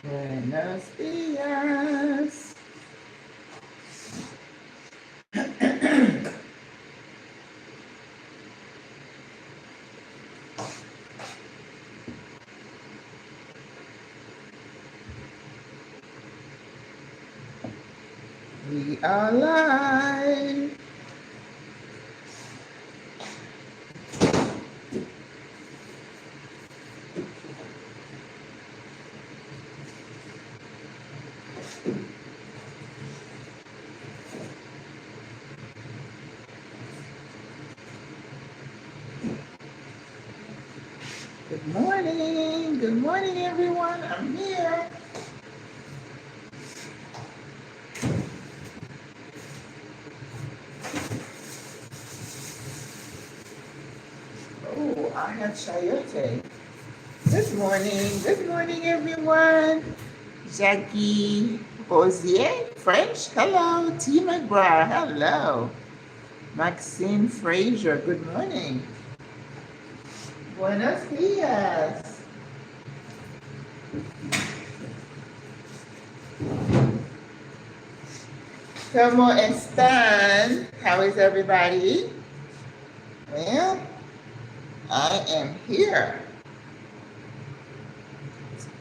Buenos dias. We are live. Good morning. Good morning, everyone. I'm here. Oh, I have chayote. Good morning. Good morning, everyone. Jackie Rosier, French. Hello. T. McGrath. Hello. Maxine Frazier. Good morning. Buenos dias. ¿Cómo están? How is everybody? Well, I am here.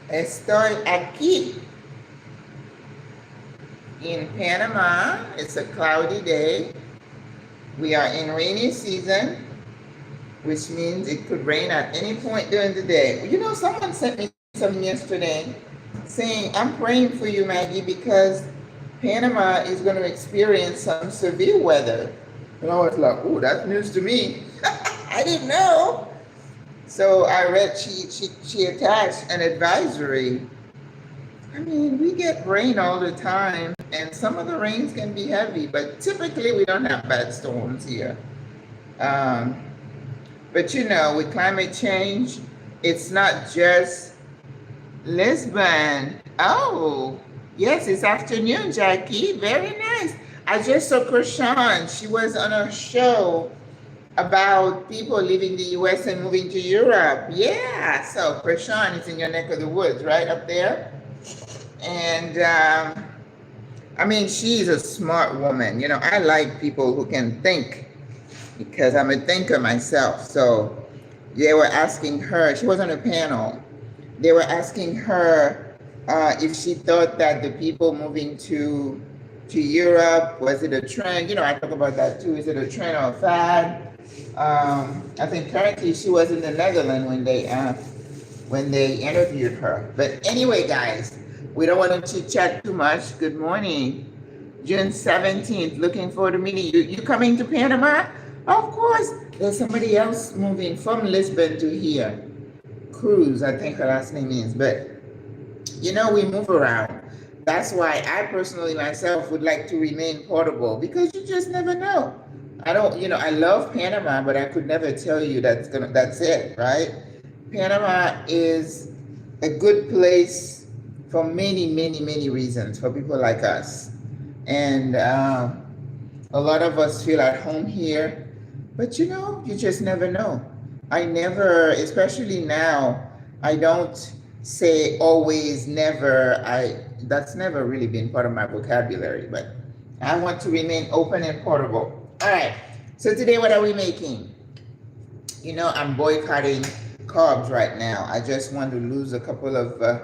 Estoy aquí in Panama. It's a cloudy day. We are in rainy season, which means it could rain at any point during the day. You know, someone sent me something yesterday saying, I'm praying for you, Maggie, because Panama is going to experience some severe weather. And I was like, oh, that's news to me. I didn't know. So I read she attached an advisory. I mean, we get rain all the time, and some of the rains can be heavy, but typically we don't have bad storms here. But you know, with climate change, it's not just Lisbon. Oh, yes, it's afternoon, Jackie. Very nice. I just saw Krishan. She was on a show about people leaving the US and moving to Europe. Yeah, so Krishan is in your neck of the woods, right up there. And I mean, she's a smart woman. You know, I like people who can think because I'm a thinker myself. So they were asking her, she was on a panel, they were asking her if she thought that the people moving to Europe, was it a trend? You know, I talk about that too. Is it a trend or a fad? I think currently she was in the Netherlands when they interviewed her. But anyway, guys, we don't want to chit chat too much. Good morning. June 17th, looking forward to meeting you. You coming to Panama? Of course. There's somebody else moving from Lisbon to here. Cruz, I think her last name is. But, you know, we move around. That's why I personally myself would like to remain portable, because you just never know. I don't, you know, I love Panama, but I could never tell you that's it, right? Panama is a good place for many, many, many reasons for people like us. And a lot of us feel at home here, but you know, you just never know. I never, especially now, I don't say always, never. That's never really been part of my vocabulary, but I want to remain open and portable. All right, so today what are we making? You know, I'm boycotting carbs right now. I just want to lose a couple of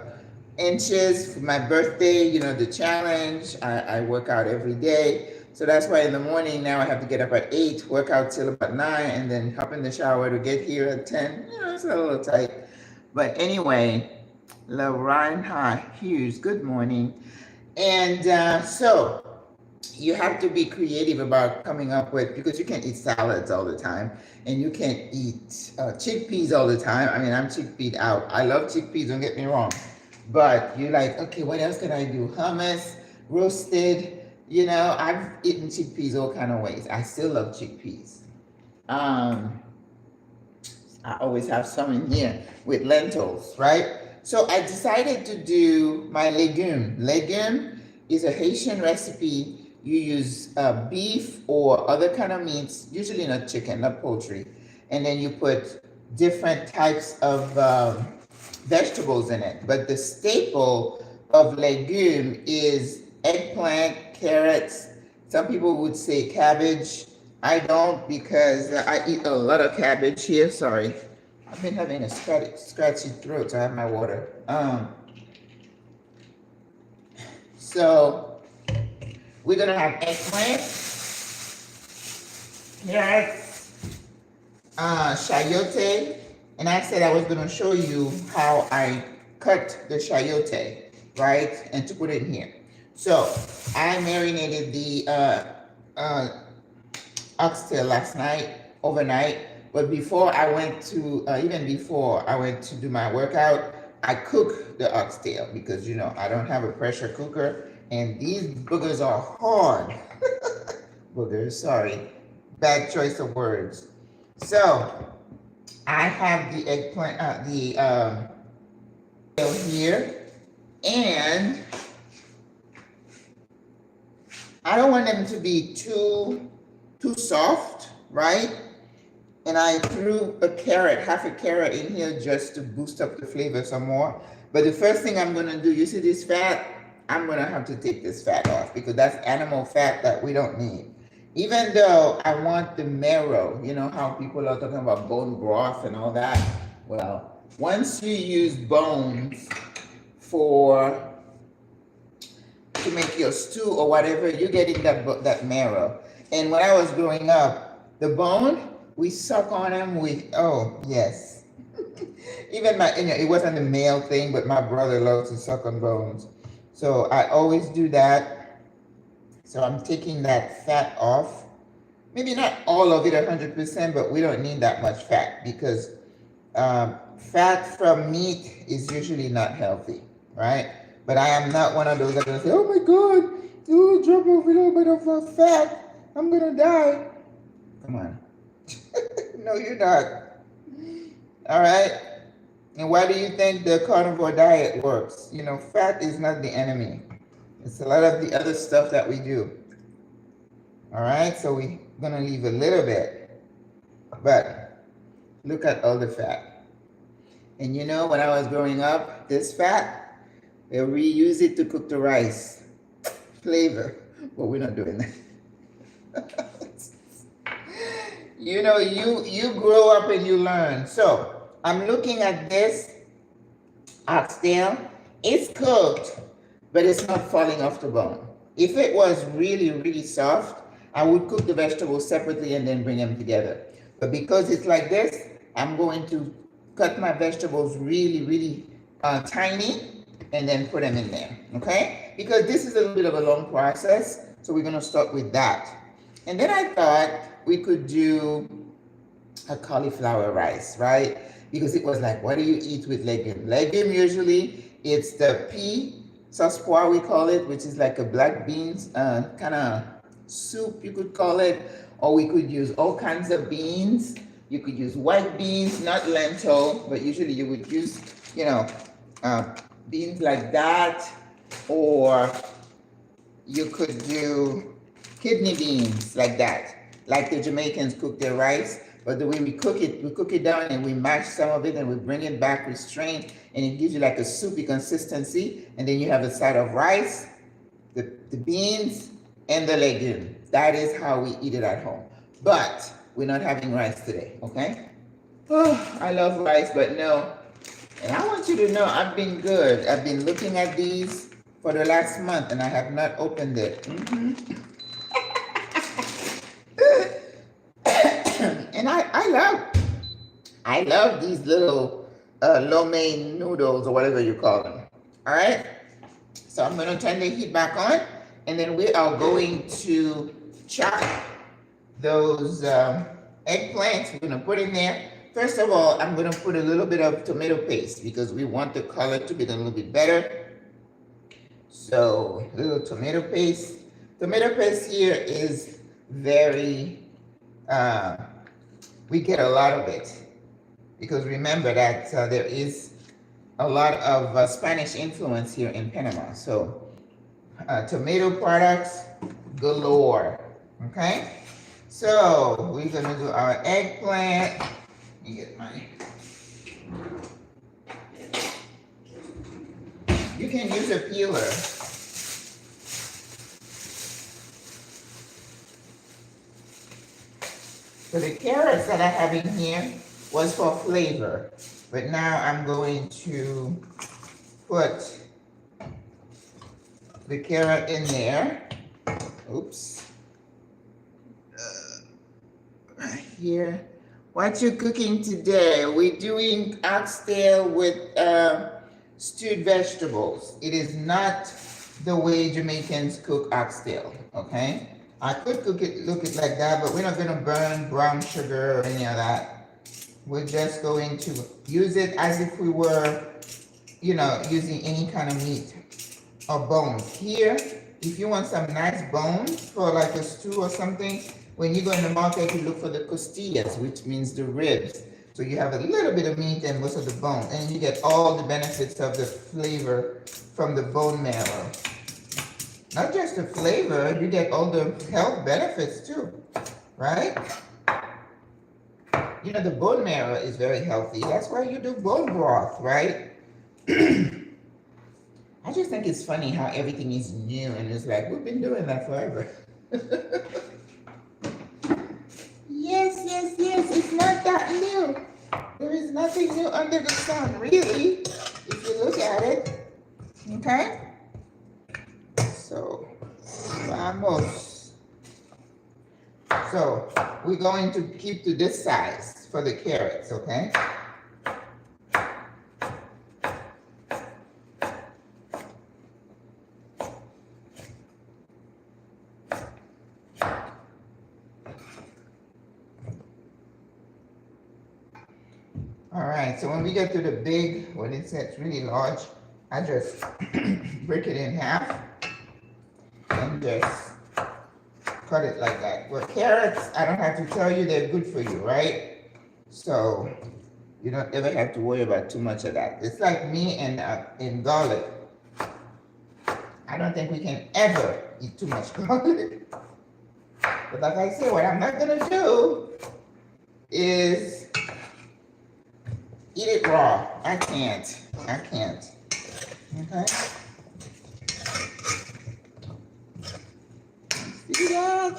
inches for my birthday, you know, the challenge. I work out every day. So that's why in the morning now I have to get up at 8, work out till about 9, and then hop in the shower to get here at 10. You know, it's a little tight. But anyway, Reinhardt Hughes, good morning. And so you have to be creative about coming up with, because you can't eat salads all the time, and you can't eat chickpeas all the time. I mean, I'm chickpea'd out. I love chickpeas, don't get me wrong. But you're like, okay, what else can I do? Hummus, roasted, you know, I've eaten chickpeas all kind of ways. I still love chickpeas. I always have some in here with lentils, right? So I decided to do my legume. Legume is a Haitian recipe. You use beef or other kind of meats, usually not chicken, not poultry. And then you put different types of vegetables in it. But the staple of legume is eggplant, carrots. Some people would say cabbage. I don't because I eat a lot of cabbage here. Sorry. I've been having a scratchy throat, so I have my water. So we're gonna have eggplant, carrots, chayote, and I said I was gonna show you how I cut the chayote, right, and to put it in here. So I marinated the oxtail last night, overnight. But before I went to, even before I went to do my workout, I cook the oxtail because, you know, I don't have a pressure cooker and these boogers are hard. Boogers, sorry. Bad choice of words. So I have the eggplant, here, and I don't want them to be too soft, right? And I threw a carrot, half a carrot in here just to boost up the flavor some more. But the first thing I'm gonna do, you see this fat? I'm gonna have to take this fat off because that's animal fat that we don't need. Even though I want the marrow, you know how people are talking about bone broth and all that? Well, once you use bones to make your stew or whatever, you're getting that marrow. And when I was growing up, the bone, we suck on them with, oh, yes. Even it wasn't a male thing, but my brother loves to suck on bones. So I always do that. So I'm taking that fat off. Maybe not all of it 100%, but we don't need that much fat because fat from meat is usually not healthy, right? But I am not one of those that are going to say, oh my God, you drop a little bit of fat, I'm going to die. Come on. No, you're not. All right. And why do you think the carnivore diet works? You know, fat is not the enemy. It's a lot of the other stuff that we do. All right. So we're going to leave a little bit. But look at all the fat. And you know, when I was growing up, this fat, they reuse it to cook the rice. Flavor. But we're not doing that. You know, you grow up and you learn. So I'm looking at this oxtail. It's cooked, but it's not falling off the bone. If it was really, really soft, I would cook the vegetables separately and then bring them together. But because it's like this, I'm going to cut my vegetables really, really tiny and then put them in there, okay? Because this is a little bit of a long process, so we're gonna start with that. And then I thought we could do a cauliflower rice, right? Because it was like, what do you eat with legume? Legume, usually, it's the pea sauce pois, we call it, which is like a black beans kind of soup, you could call it. Or we could use all kinds of beans. You could use white beans, not lentil, but usually you would use, you know, beans like that. Or you could do kidney beans like that. Like the Jamaicans cook their rice, but the way we cook it down and we mash some of it and we bring it back, we strain, and it gives you like a soupy consistency. And then you have a side of rice, the beans, and the legume. That is how we eat it at home. But we're not having rice today, okay? Oh, I love rice, but no. And I want you to know I've been good. I've been looking at these for the last month and I have not opened it. And I love these little lo mein noodles or whatever you call them. All right. So I'm going to turn the heat back on, and then we are going to chop those eggplants. We're going to put in there. First of all, I'm going to put a little bit of tomato paste because we want the color to be a little bit better. So a little tomato paste. Tomato paste here is very we get a lot of it because remember that there is a lot of Spanish influence here in Panama. So tomato products galore, okay? So we're gonna do our eggplant. Let me get my You can use a peeler. So the carrots that I have in here was for flavor, but now I'm going to put the carrot in there. Oops. Right here. What you cooking today? We're doing oxtail with stewed vegetables. It is not the way Jamaicans cook oxtail, okay? I could cook it like that, but we're not gonna burn brown sugar or any of that. We're just going to use it as if we were, using any kind of meat or bones. Here, if you want some nice bones for like a stew or something, when you go in the market, you look for the costillas, which means the ribs. So you have a little bit of meat and most of the bone, and you get all the benefits of the flavor from the bone marrow. Not just the flavor, you get all the health benefits too, right? The bone marrow is very healthy. That's why you do bone broth, right? I just think it's funny how everything is new, and it's like, we've been doing that forever. Yes, it's not that new. There is nothing new under the sun, really, if you look at it, okay? So, vamos. So, we're going to keep to this size for the carrots, okay? All right, so when we get to the big, when it gets really large, I just break it in half and just cut it like that. Well, carrots, I don't have to tell you, they're good for you, right? So you don't ever have to worry about too much of that. It's like me and garlic. I don't think we can ever eat too much garlic. But like I said, what I'm not gonna do is eat it raw. I can't. Okay? See that?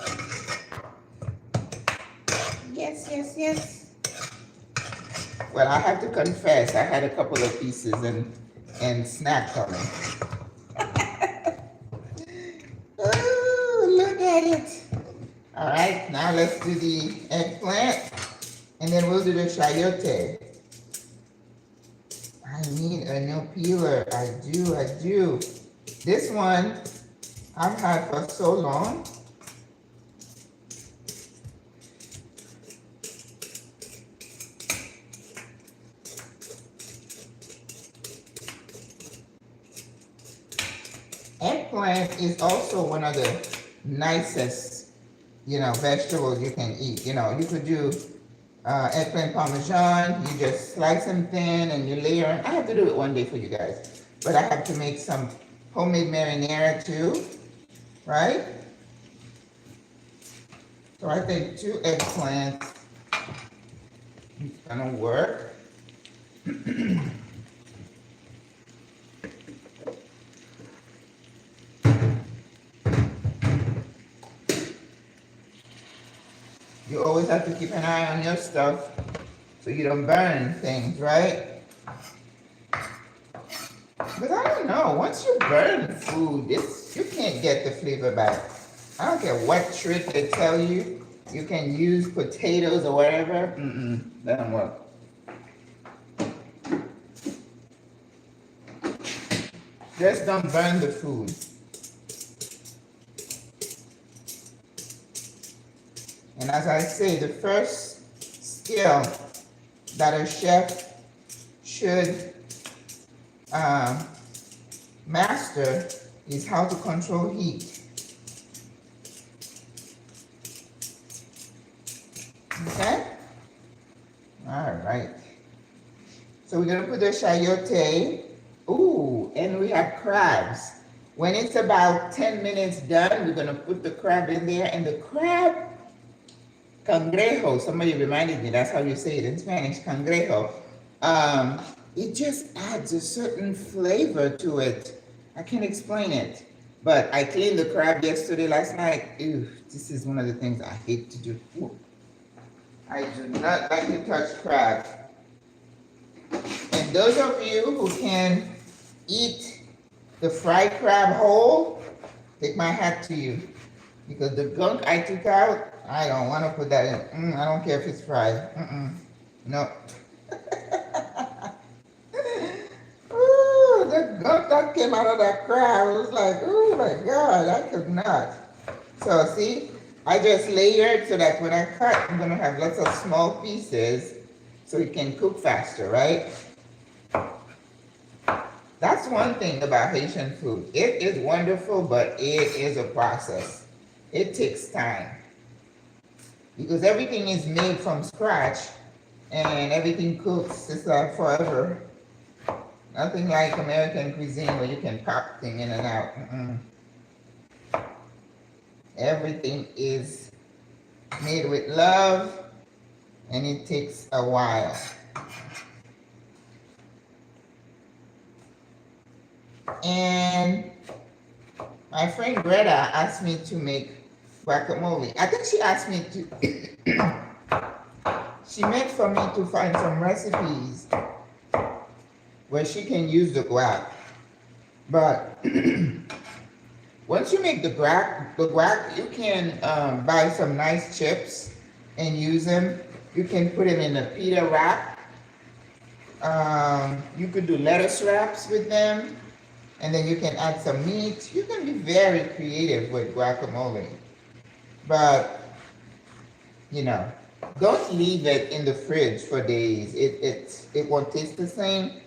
Yes. Well, I have to confess, I had a couple of pieces and snacked on it. Oh, look at it. All right, now let's do the eggplant, and then we'll do the chayote. I need a new peeler. I do. This one I've had for so long. Eggplant is also one of the nicest, vegetables you can eat. You could do eggplant parmesan. You just slice them thin and you layer them. I have to do it one day for you guys, but I have to make some homemade marinara too, right? So I think 2 eggplants is gonna work. You always have to keep an eye on your stuff so you don't burn things, right? But I don't know, once you burn food, you can't get the flavor back. I don't care what trick they tell you. You can use potatoes or whatever. That don't work. Just don't burn the food. And as I say, the first skill that a chef should master is how to control heat. Okay? All right. So we're gonna put the chayote. Ooh, and we have crabs. When it's about 10 minutes done, we're gonna put the crab in there, and the crab, cangrejo, somebody reminded me, that's how you say it in Spanish, cangrejo. it just adds a certain flavor to it. I can't explain it. But I cleaned the crab yesterday, last night. Ew, this is one of the things I hate to do. Ooh. I do not like to touch crab. And those of you who can eat the fried crab whole, take my hat to you. Because the gunk I took out, I don't want to put that in. I don't care if it's fried. No. Ooh, the gunk that came out of that crab, it was like, oh my God, I could not. So see, I just layered so that when I cut, I'm going to have lots of small pieces so it can cook faster, right? That's one thing about Haitian food. It is wonderful, but it is a process. It takes time. Because everything is made from scratch and everything cooks. It's like forever. Nothing like American cuisine where you can pop things in and out. Everything is made with love and it takes a while. And my friend Greta asked me to make guacamole. I think she asked me to, she meant for me to find some recipes where she can use the guac. But once you make the guac, you can buy some nice chips and use them. You can put them in a pita wrap. You could do lettuce wraps with them. And then you can add some meat. You can be very creative with guacamole. But, you know, don't leave it in the fridge for days. It won't taste the same.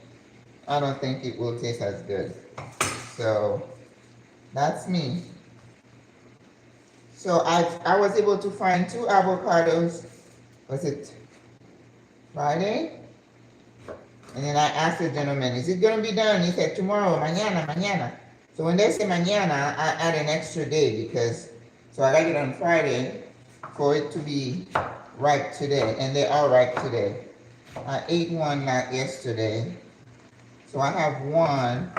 I don't think it will taste as good. So that's me. So I was able to find 2 avocados. Was it Friday? And then I asked the gentleman, is it going to be done? He said, tomorrow, mañana. So when they say mañana, I add an extra day because, so I like it on Friday for it to be ripe today. And they are ripe today. I ate one not yesterday. So I have one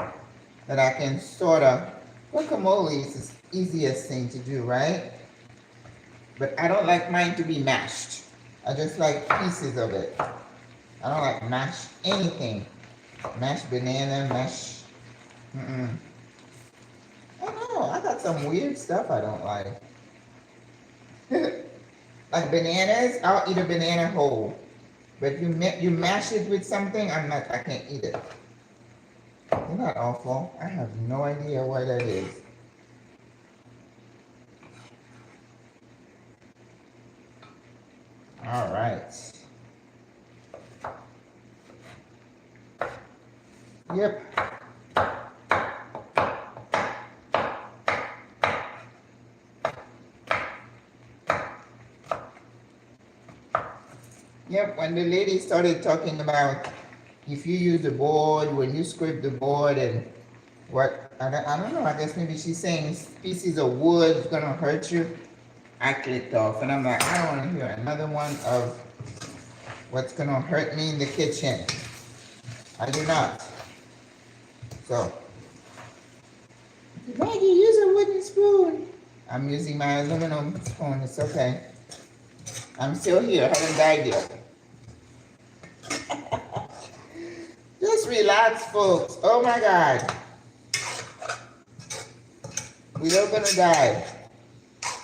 that I can sort of, guacamole is the easiest thing to do, right? But I don't like mine to be mashed. I just like pieces of it. I don't like mash anything. Mashed banana, mash. I don't know. I got some weird stuff I don't like. Like bananas, I'll eat a banana whole. But you mash it with something, I can't eat it. Isn't that awful? I have no idea why that is. All right. Yep. Yep, when the lady started talking about if you use the board, when you scrape the board and what, I don't know, I guess maybe she's saying pieces of wood is gonna hurt you. I clicked off and I'm like, I don't wanna hear another one of what's gonna hurt me in the kitchen. I do not. So, Maggie, use a wooden spoon. I'm using my aluminum spoon, it's okay. I'm still here, I haven't died yet. Just relax, folks. Oh my God. We are gonna die.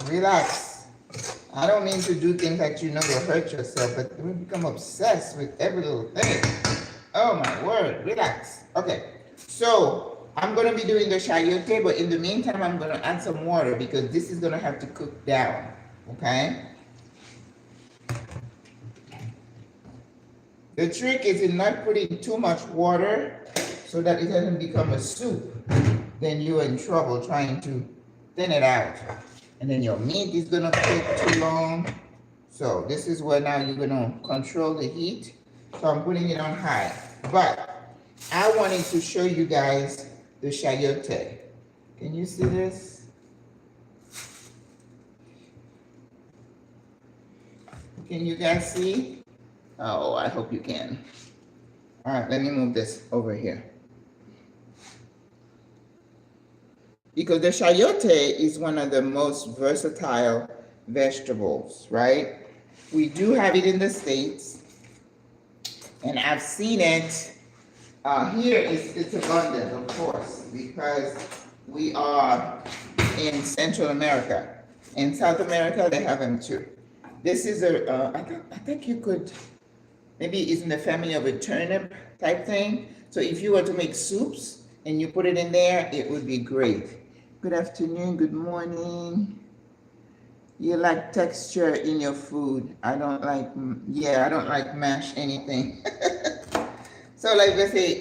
Relax. I don't mean to do things that you know will hurt yourself, but we become obsessed with every little thing. Oh my word, relax. Okay, so I'm gonna be doing the chayote, but in the meantime, I'm gonna add some water because this is gonna have to cook down, okay? The trick is in not putting too much water so that it doesn't become a soup. Then you're in trouble trying to thin it out. And then your meat is gonna cook too long. So this is where now you're gonna control the heat. So I'm putting it on high. But I wanted to show you guys the chayote. Can you see this? Can you guys see? Oh, I hope you can. All right, let me move this over here. Because the chayote is one of the most versatile vegetables, right? We do have it in the States, and I've seen it. Here it's abundant, of course, because we are in Central America. In South America, they have them too. This is I think you could, maybe it's in the family of a turnip type thing. So if you were to make soups and you put it in there, it would be great. Good afternoon, good morning. You like texture in your food. I don't like, I don't like mash anything. So like let's say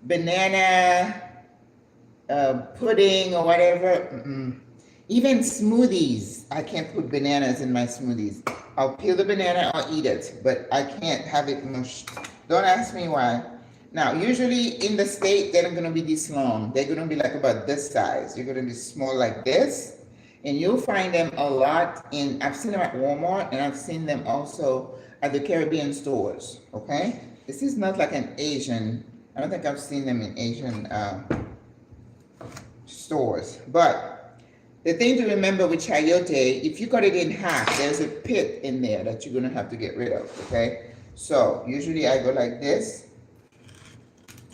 banana pudding or whatever. Even smoothies, I can't put bananas in my smoothies. I'll peel the banana, I'll eat it, but I can't have it mushed. Don't ask me why. Now, usually in the States, they're not gonna be this long. They're gonna be like about this size. You're gonna be small like this. And you'll find them a lot I've seen them at Walmart, and I've seen them also at the Caribbean stores, okay? This is not like an Asian, I don't think I've seen them in Asian stores. But the thing to remember with chayote, if you cut it in half, there's a pit in there that you're gonna have to get rid of, okay? So usually I go like this,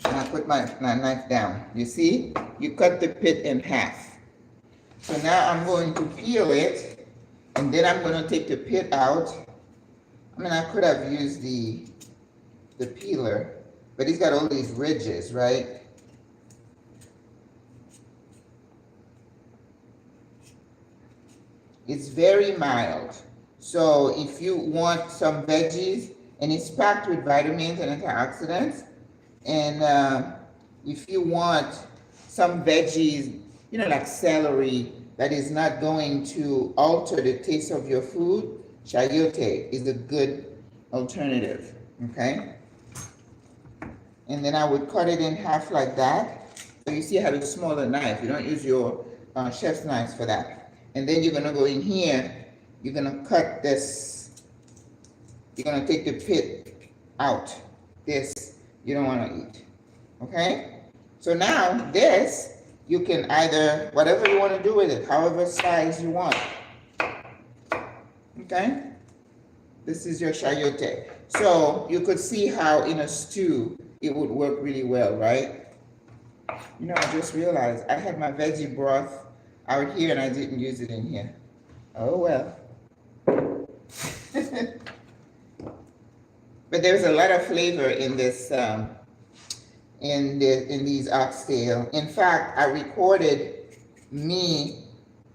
and I put my knife down. You see? You cut the pit in half. So now I'm going to peel it, and then I'm going to take the pit out. I mean, I could have used the peeler, but it's got all these ridges, right? It's very mild. So if you want some veggies, and it's packed with vitamins and antioxidants, and if you want some veggies, you know, like celery, that is not going to alter the taste of your food, chayote is a good alternative, okay? And then I would cut it in half like that. So you see I have a smaller knife. You don't use your chef's knives for that. And then you're gonna go in here, you're gonna cut this, you're gonna take the pit out. This, you don't want to eat, okay? So now this, you can either, whatever you want to do with it, however size you want, okay? This is your chayote. So you could see how in a stew, it would work really well, right? You know, I just realized I had my veggie broth out here and I didn't use it in here. Oh, well. But there's a lot of flavor in this, in these oxtail. In fact, I recorded me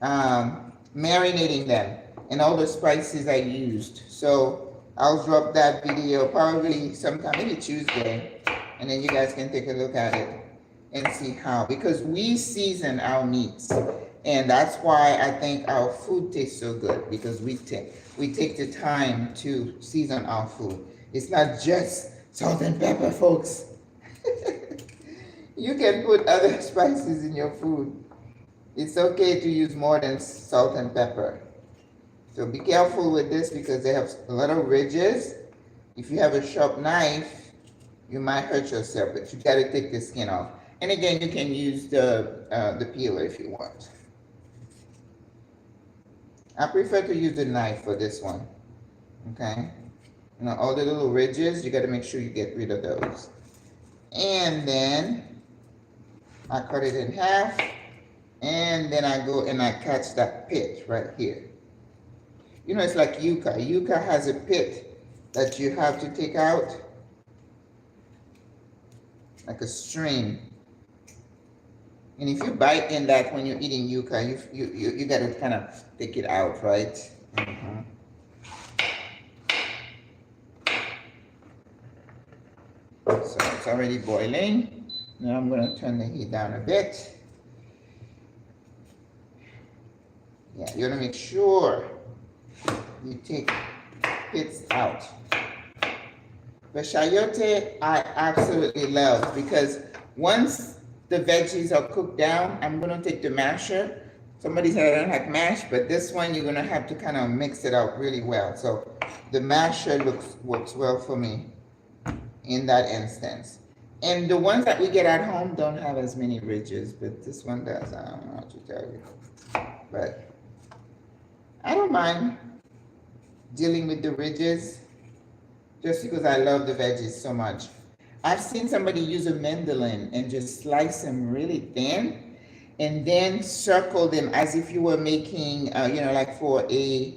marinating them and all the spices I used. So I'll drop that video probably sometime, maybe Tuesday, and then you guys can take a look at it and see how, because we season our meats. And that's why I think our food tastes so good, because we take the time to season our food. It's not just salt and pepper, folks. You can put other spices in your food. It's okay to use more than salt and pepper. So be careful with this because they have a lot of ridges. If you have a sharp knife, you might hurt yourself, but you gotta take the skin off. And again, you can use the peeler if you want. I prefer to use the knife for this one, okay? You know, all the little ridges, you got to make sure you get rid of those. And then I cut it in half, and then I go and I catch that pit right here. You know, it's like yuca. Yuca has a pit that you have to take out, like a string. And if you bite in that when you're eating yuca, you got to kind of take it out, right? Mm-hmm. So it's already boiling. Now I'm going to turn the heat down a bit. Yeah, you want to make sure you take pits out. The chayote I absolutely love because once the veggies are cooked down, I'm going to take the masher. Somebody said I don't like mash, but this one you're going to have to kind of mix it out really well. So the masher works well for me. in that instance. And the ones that we get at home don't have as many ridges, but this one does. I don't know what to tell you. But I don't mind dealing with the ridges just because I love the veggies so much. I've seen somebody use a mandolin and just slice them really thin and then circle them as if you were making, like for a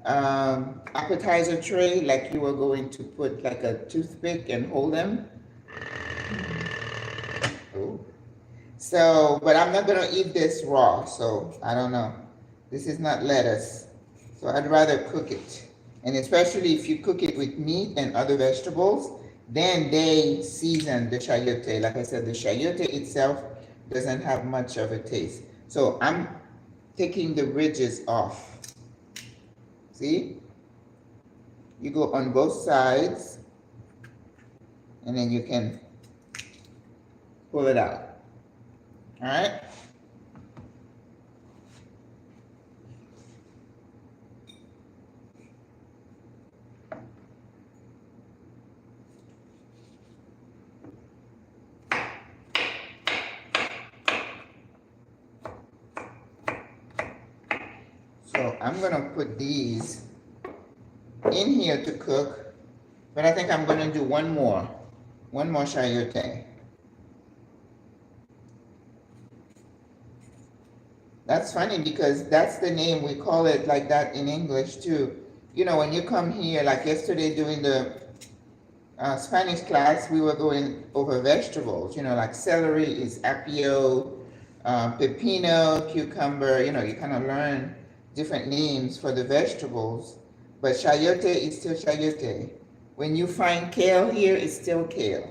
appetizer tray, like you were going to put like a toothpick and hold them. Oh. So, but I'm not gonna eat this raw, so I don't know. This is not lettuce, so I'd rather cook it. And especially if you cook it with meat and other vegetables, then they season the chayote. Like I said, the chayote itself doesn't have much of a taste. So I'm taking the ridges off. See? You go on both sides, and then you can pull it out. All right? So I'm gonna put these in here to cook, but I think I'm gonna do one more chayote. That's funny because that's the name, we call it like that in English too. You know, when you come here, like yesterday during the Spanish class, we were going over vegetables, like celery is apio, pepino, cucumber, you kind of learn different names for the vegetables, but chayote is still chayote. When you find kale here, it's still kale.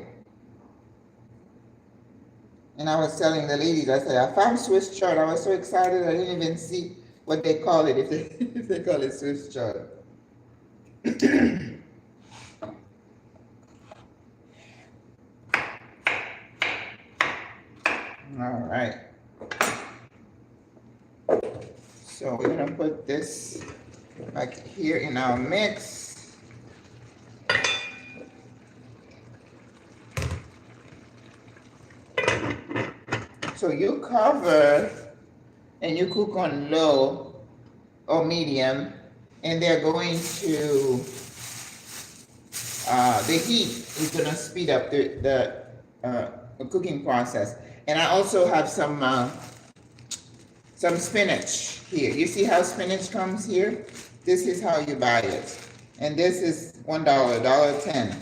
And I was telling the ladies, I said, I found Swiss chard. I was so excited, I didn't even see what they call it, if they call it Swiss chard. All right. So we're gonna put this back here in our mix. So you cover and you cook on low or medium, and they're going to, the heat is gonna speed up the cooking process. And I also have some spinach here. You see how spinach comes here? This is how you buy it. And this is $1, $1.10.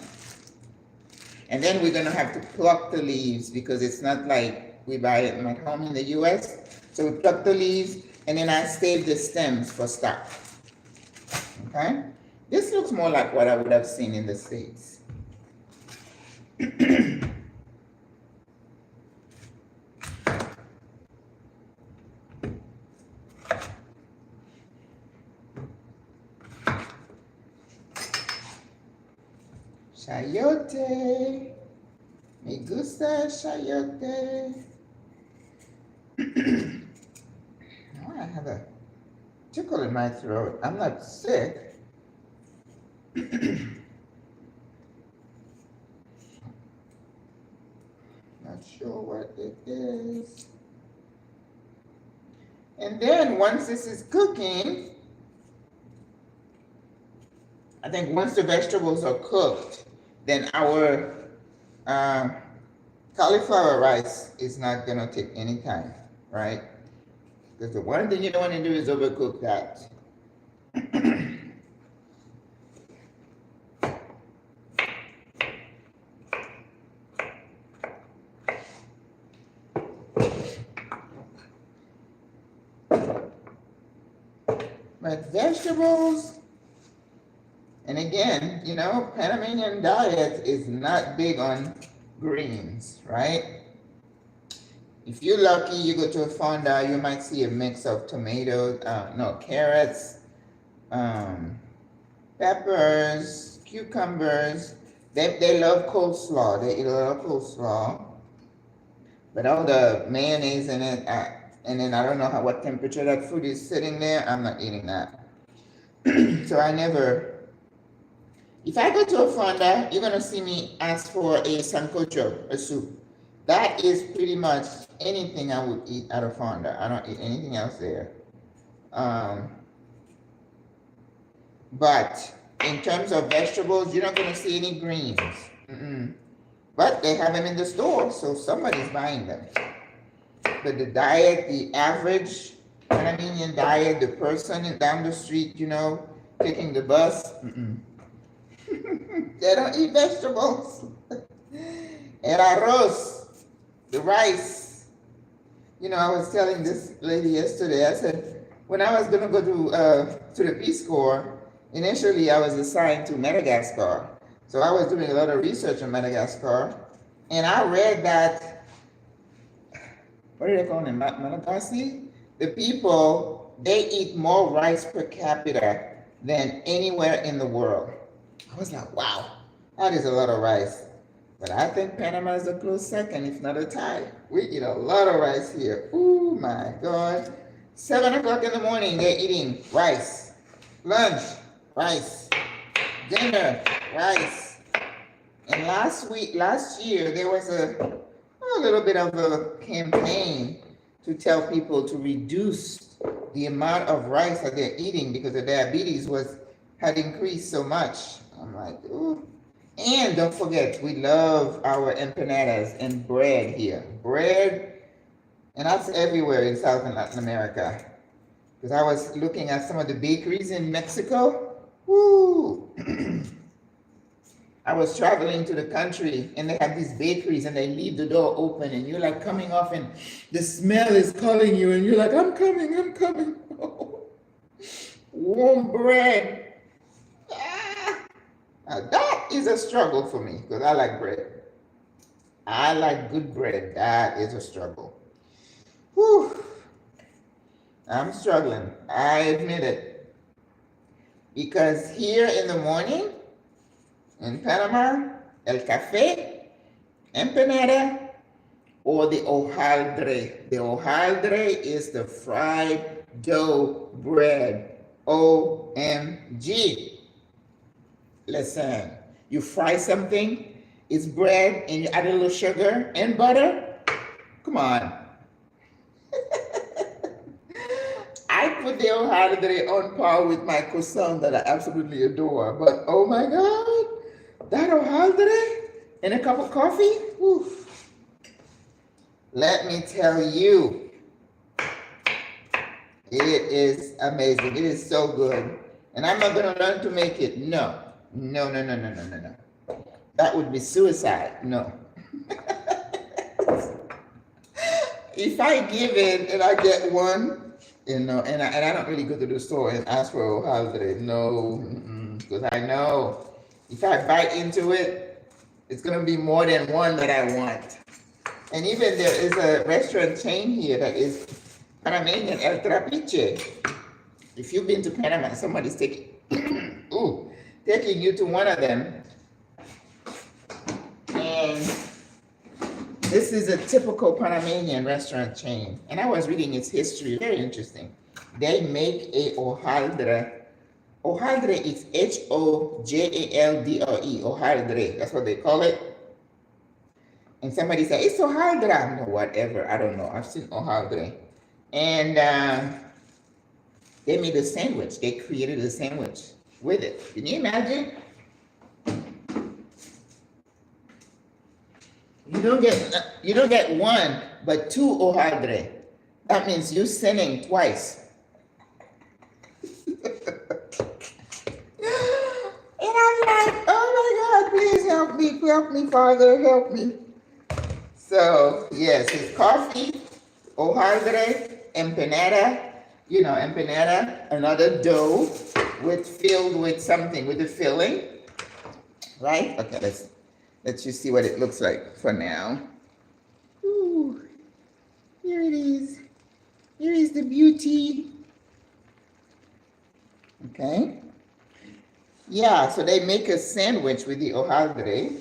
And then we're gonna have to pluck the leaves because it's not like we buy it at home in the US. So we pluck the leaves and then I save the stems for stock. Okay? This looks more like what I would have seen in the States. Chayote. Me gusta chayote. Now I have a tickle in my throat. I'm not sick. Not sure what it is. And then once this is cooking, I think once the vegetables are cooked, then our cauliflower rice is not gonna take any time, right? Because the one thing you don't want to do is overcook that. But vegetables, and again, Panamanian diet is not big on greens, right? If you're lucky, you go to a fonda, you might see a mix of tomatoes, carrots, peppers, cucumbers. They love coleslaw. They eat a lot of coleslaw. But all the mayonnaise in it, and then I don't know what temperature that food is sitting there. I'm not eating that. So I never If I go to a fonda, you're gonna see me ask for a sancocho, a soup. That is pretty much anything I would eat at a fonda. I don't eat anything else there. But in terms of vegetables, you're not gonna see any greens. But they have them in the store, so somebody's buying them. But the diet, the average Panamanian diet, the person down the street, taking the bus, they don't eat vegetables. El arroz, the rice. I was telling this lady yesterday, I said, when I was gonna go to the Peace Corps, initially I was assigned to Madagascar. So I was doing a lot of research on Madagascar, and I read that, what do they call them, Malagasy? The people, they eat more rice per capita than anywhere in the world. I was like, wow, that is a lot of rice. But I think Panama is a close second, if not a tie. We eat a lot of rice here. Oh my God. 7 o'clock in the morning, they're eating rice. Lunch, rice. Dinner, rice. And last year, there was a little bit of a campaign to tell people to reduce the amount of rice that they're eating because the diabetes had increased so much. I'm like, ooh. And don't forget, we love our empanadas and bread here. Bread, and that's everywhere in South and Latin America. Because I was looking at some of the bakeries in Mexico. Woo! I was traveling to the country and they have these bakeries and they leave the door open and you're like coming off and the smell is calling you and you're like, I'm coming. Oh, warm bread. Now that is a struggle for me because I like bread. I like good bread. That is a struggle. Whew. I'm struggling. I admit it. Because here in the morning, in Panama, el café, empanada, or the hojaldre. The hojaldre is the fried dough bread. OMG. Listen, you fry something, it's bread, and you add a little sugar and butter. Come on. I put the hojaldre on par with my croissant that I absolutely adore. But oh my God, that hojaldre and a cup of coffee? Oof. Let me tell you, it is amazing. It is so good. And I'm not going to learn to make it. No. That would be suicide. No. If I give it and I get one, and I don't really go to the store and ask for a holiday. No, because I know if I bite into it, it's going to be more than one that I want. And even there is a restaurant chain here that is Panamanian, El Trapiche. If you've been to Panama, somebody's taking you to one of them. And this is a typical Panamanian restaurant chain. And I was reading its history, very interesting. They make a hojaldre. Hojaldre is Hojaldre, hojaldre. That's what they call it. And somebody said, it's hojaldre. No, whatever, I don't know. I've seen hojaldre. And they made a sandwich. They created a sandwich with it. Can you imagine? You don't get one, but two hojaldre. That means you're sinning twice. And I'm like, oh my God, please help me, Father, help me. So yes, it's coffee, hojaldre, empanada, another dough filled with something, with a filling, right? Okay, let's just see what it looks like for now. Ooh, here it is. Here is the beauty. Okay. Yeah, so they make a sandwich with the hojaldre.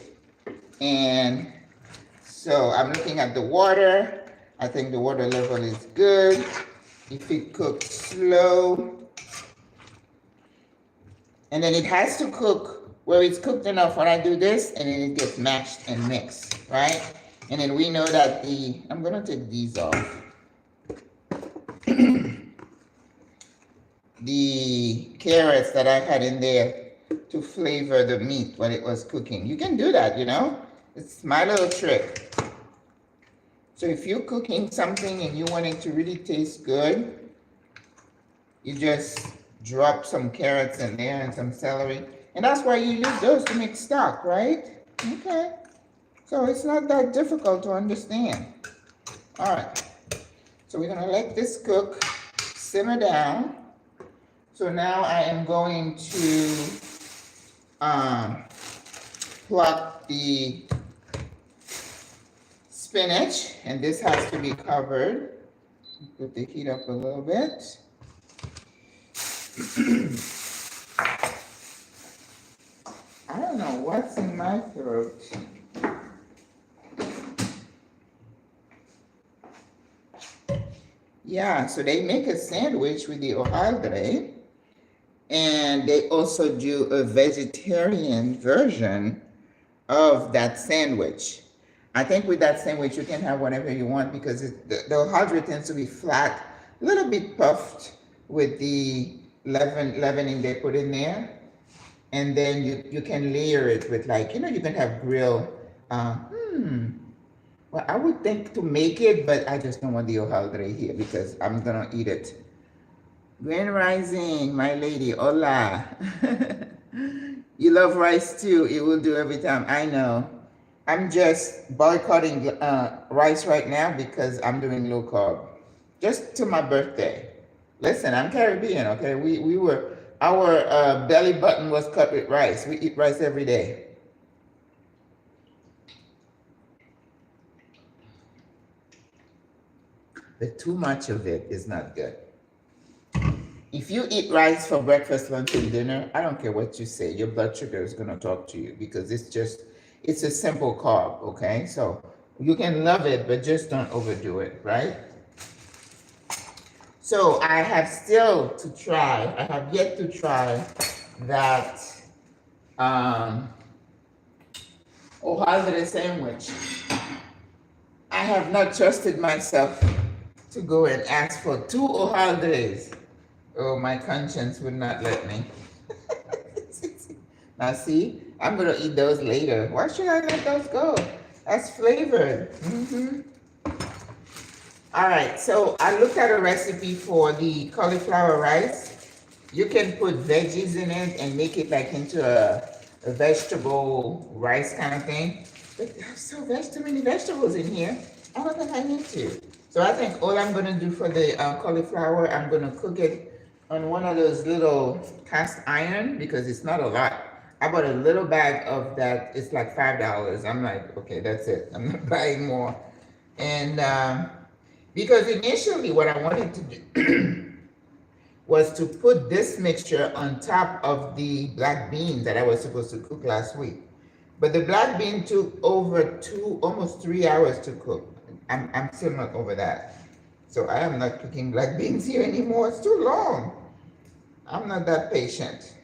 And so I'm looking at the water. I think the water level is good. If it cooks slow. And then it has to cook where it's cooked enough when I do this, and then it gets mashed and mixed, right? And then we know that I'm gonna take these off. The carrots that I had in there to flavor the meat when it was cooking. You can do that, you know? It's my little trick. So if you're cooking something and you want it to really taste good, you just drop some carrots in there and some celery. And that's why you use those to make stock, right? Okay. So it's not that difficult to understand. All right. So we're gonna let this cook, simmer down. So now I am going to pluck the spinach, and this has to be covered. Put the heat up a little bit. I don't know what's in my throat. Yeah, so they make a sandwich with the hojaldre, and they also do a vegetarian version of that sandwich. I think with that sandwich you can have whatever you want because the hojaldre tends to be flat, a little bit puffed with the leavening they put in there. And then you can layer it with, like, you know, you can have grill. Well, I would think to make it, but I just don't want the hojaldre here because I'm gonna eat it. Grand Rising, my lady, hola. You love rice too. It will do every time. I know. I'm just boycotting rice right now because I'm doing low carb. Just to my birthday. Listen, I'm Caribbean, okay? We were, our belly button was cut with rice. We eat rice every day. But too much of it is not good. If you eat rice for breakfast, lunch, and dinner, I don't care what you say, your blood sugar is gonna talk to you because it's a simple carb, okay? So you can love it, but just don't overdo it, right? So I have yet to try that hojaldre sandwich. I have not trusted myself to go and ask for 2 hojaldres. Oh, my conscience would not let me. Now see, I'm gonna eat those later. Why should I let those go? That's flavored. All right, so I looked at a recipe for the cauliflower rice. You can put veggies in it and make it like into a vegetable rice kind of thing. But there's too many vegetables in here. I don't think I need to. So I think all I'm gonna do for the cauliflower, I'm gonna cook it on one of those little cast iron because it's not a lot. I bought a little bag of that. It's like $5. I'm like, okay, that's it. I'm not buying more. And because initially what I wanted to do was to put this mixture on top of the black bean that I was supposed to cook last week. But the black bean took over almost 3 hours to cook. I'm still not over that. So I am not cooking black beans here anymore. It's too long. I'm not that patient.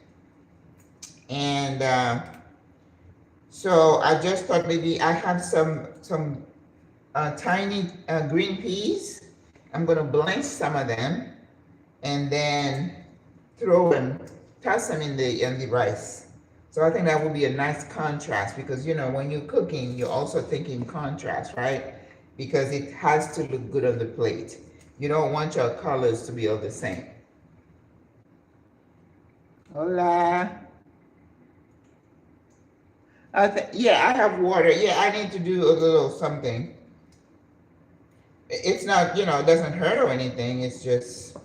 And so I just thought maybe I have some tiny green peas. I'm gonna blanch some of them and then toss them in the rice. So I think that would be a nice contrast because, you know, when you're cooking, you're also thinking contrast, right? Because it has to look good on the plate. You don't want your colors to be all the same. Hola. Yeah, I have water. Yeah, I need to do a little something. It's not, you know, it doesn't hurt or anything. It's just,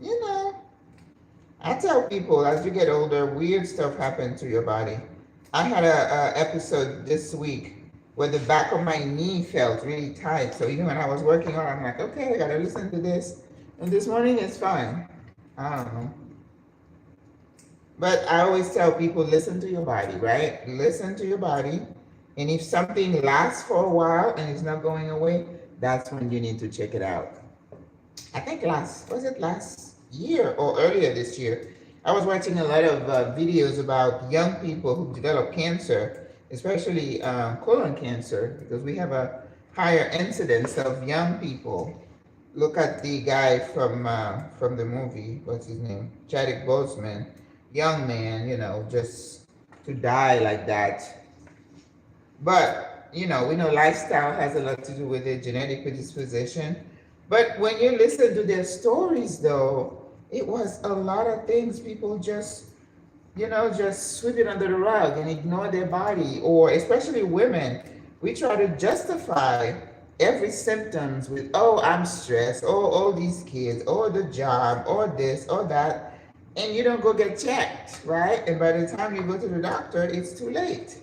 you know, I tell people as you get older, weird stuff happens to your body. I had a episode this week where the back of my knee felt really tight. So even when I was working on it, I'm like, okay, I gotta listen to this. And this morning it's fine. I don't know. But I always tell people, listen to your body, right? Listen to your body. And if something lasts for a while and it's not going away, that's when you need to check it out. I think last year or earlier this year, I was watching a lot of videos about young people who develop cancer, especially colon cancer, because we have a higher incidence of young people. Look at the guy from the movie. What's his name? Chadwick Boseman. Young man, just to die like that. But we know lifestyle has a lot to do with it, genetic predisposition. But when you listen to their stories, though, it was a lot of things people just sweep it under the rug and ignore their body, or especially women. We try to justify every symptoms with, oh, I'm stressed, oh, all these kids, or the job, or this, or that, and you don't go get checked, right? And by the time you go to the doctor, it's too late.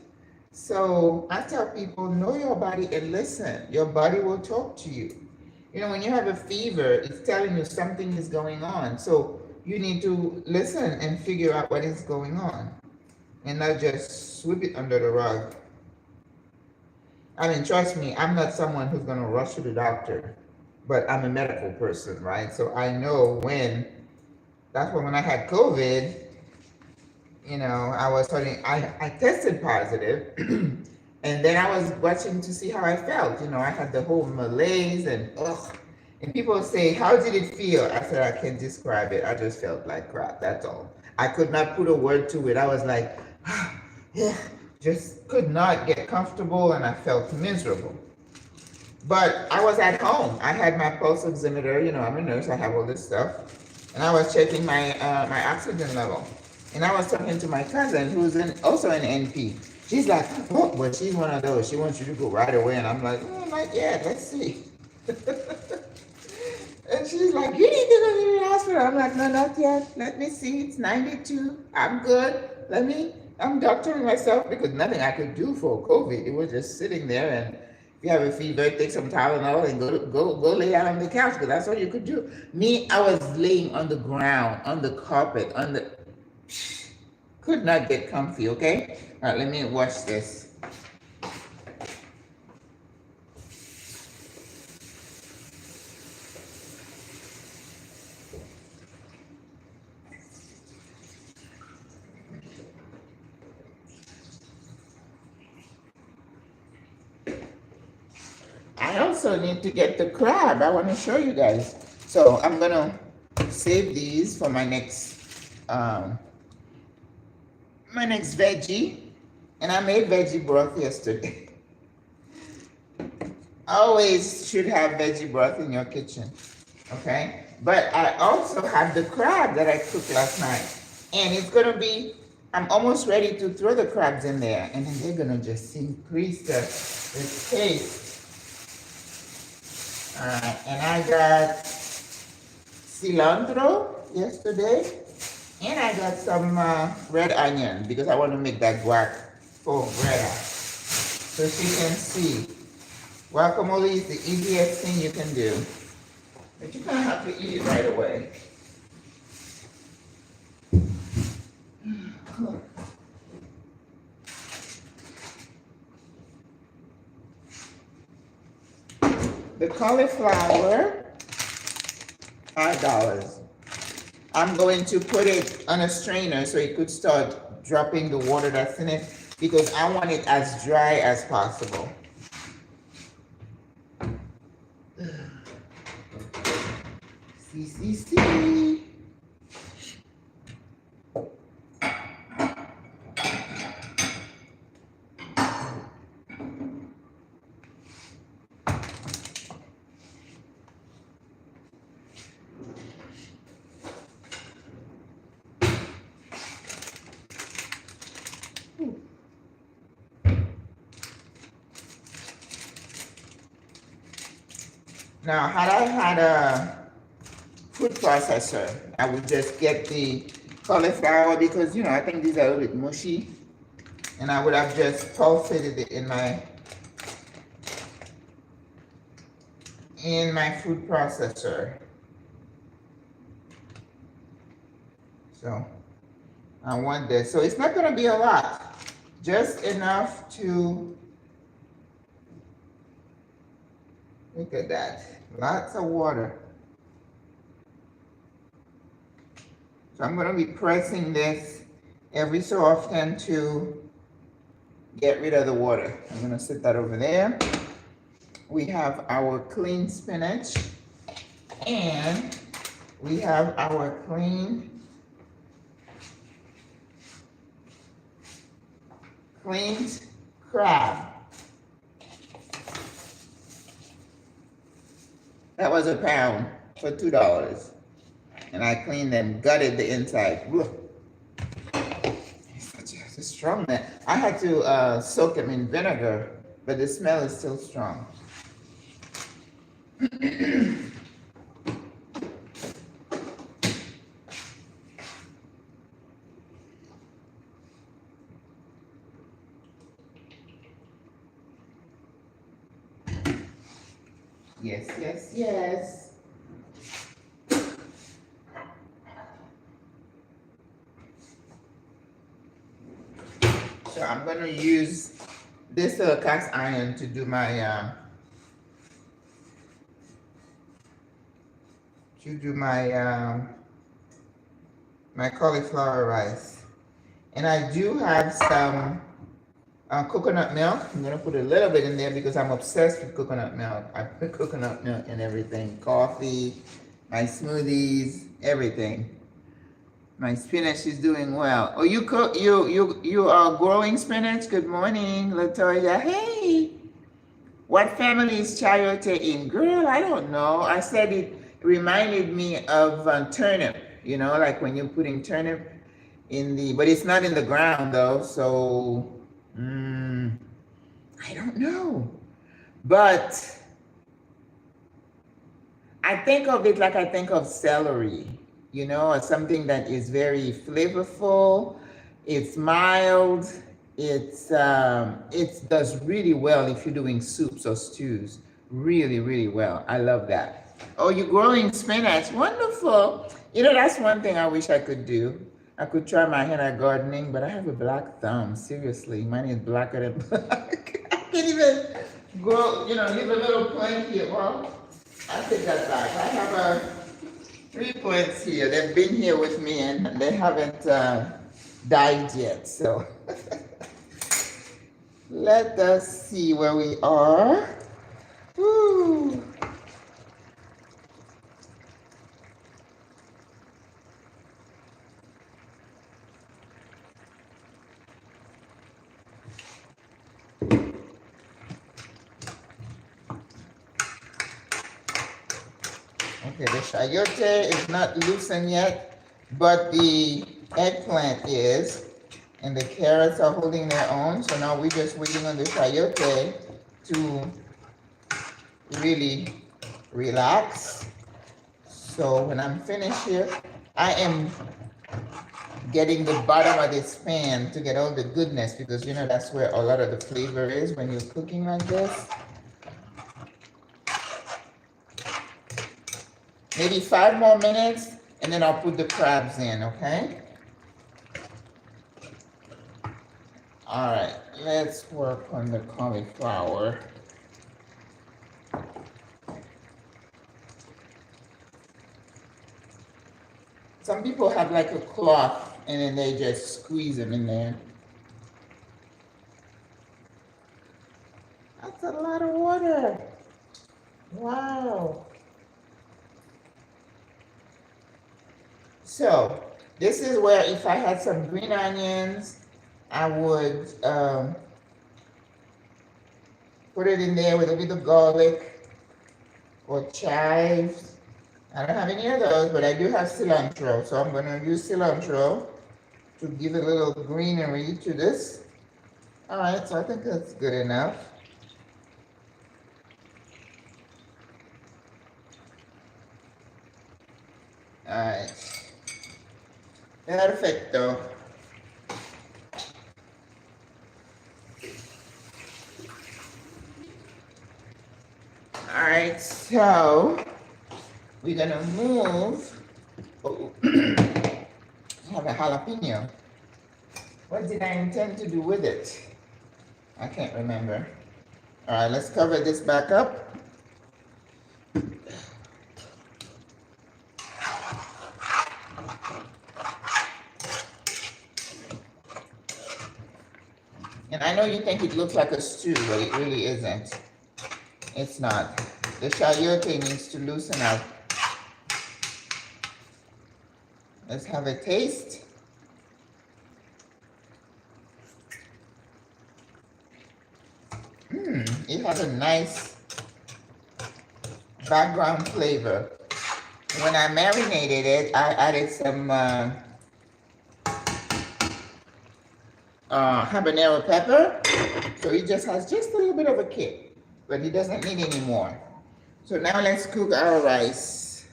So I tell people, know your body and listen. Your body will talk to you. When you have a fever, it's telling you something is going on. So you need to listen and figure out what is going on and not just sweep it under the rug. I mean, trust me, I'm not someone who's going to rush to the doctor, but I'm a medical person, right? So I know that's when I had COVID, I was starting, I tested positive, and then I was watching to see how I felt. I had the whole malaise and ugh. And people say, how did it feel? I said, I can't describe it. I just felt like crap. That's all. I could not put a word to it. I was like, yeah, just could not get comfortable, and I felt miserable. But I was at home. I had my pulse oximeter. I'm a nurse. I have all this stuff, and I was checking my my oxygen level. And I was talking to my cousin, who's also an NP. She's like, oh, but she's one of those. She wants you to go right away, and I'm like, not yet. Let's see. And she's like, you need to go to the hospital. I'm like, no, not yet. Let me see. It's 92. I'm good. I'm doctoring myself, because nothing I could do for COVID. It was just sitting there, and if you have a fever, take some Tylenol and go lay down on the couch, because that's all you could do. Me, I was laying on the ground, on the carpet, could not get comfy, okay? All right, let me watch this. I also need to get the crab. I want to show you guys. So I'm gonna save these for my next veggie. And I made veggie broth yesterday. Always should have veggie broth in your kitchen, okay? But I also have the crab that I cooked last night, and it's gonna be, I'm almost ready to throw the crabs in there, and then they're gonna just increase the taste. All right, and I got cilantro yesterday, and I got some red onion, because I want to make that guacamole. So she can see. Guacamole is the easiest thing you can do, but you kind of have to eat it right away. The cauliflower, $5. I'm going to put it on a strainer so it could start dropping the water that's in it, because I want it as dry as possible. See. Now, had I had a food processor, I would just get the cauliflower, because I think these are a little bit mushy, and I would have just pulsated it in my food processor. So I want this. So it's not going to be a lot, just enough to, look at that, lots of water. So I'm going to be pressing this every so often to get rid of the water. I'm going to set that over there. We have our clean spinach, and we have our cleaned crab. That was a pound for $2. And I cleaned and gutted the inside. It's strong, man. I had to soak them in vinegar, but the smell is still strong. Yes, yes, yes. So I'm going to use this cast iron to do my my cauliflower rice. And I do have some coconut milk. I'm going to put a little bit in there because I'm obsessed with coconut milk. I put coconut milk in everything. Coffee, my smoothies, everything. My spinach is doing well. Oh, you are growing spinach? Good morning, Latoya. Hey, what family is chayote in? Girl, I don't know. I said it reminded me of turnip. You know, like when you're putting turnip in the, but it's not in the ground though. So I don't know. But I think of it like I think of celery. You know, as something that is very flavorful. It's mild. It does really well if you're doing soups or stews. Really, really well. I love that. Oh, you're growing spinach. Wonderful. You know, that's one thing I wish I could do. I could try my hand at gardening, but I have a black thumb. Seriously, mine is blacker than black. I can't even grow, you know, leave a little plant here. Well, I take that back. I have 3 plants here. They've been here with me and they haven't died yet. So let us see where we are. Woo. Okay, the chayote is not loosened yet, but the eggplant is, and the carrots are holding their own. So now we're just waiting on the chayote to really relax. So when I'm finished here, I am getting the bottom of this pan to get all the goodness, because you know that's where a lot of the flavor is when you're cooking like this. Maybe 5 more minutes, and then I'll put the crabs in, okay? All right, let's work on the cauliflower. Some people have like a cloth, and then they just squeeze them in there. That's a lot of water. Wow. So this is where if I had some green onions, I would put it in there with a little garlic or chives. I don't have any of those, but I do have cilantro. So I'm going to use cilantro to give a little greenery to this. All right, so I think that's good enough. All right. Perfecto. All right, so we're gonna move. Oh, I have a jalapeno. What did I intend to do with it? I can't remember. All right, let's cover this back up. And I know you think it looks like a stew, but it really isn't. It's not. The chayote needs to loosen up. Let's have a taste. It has a nice background flavor. When I marinated it, I added some habanero pepper. So it just has just a little bit of a kick, but it doesn't need any more. So now let's cook our rice.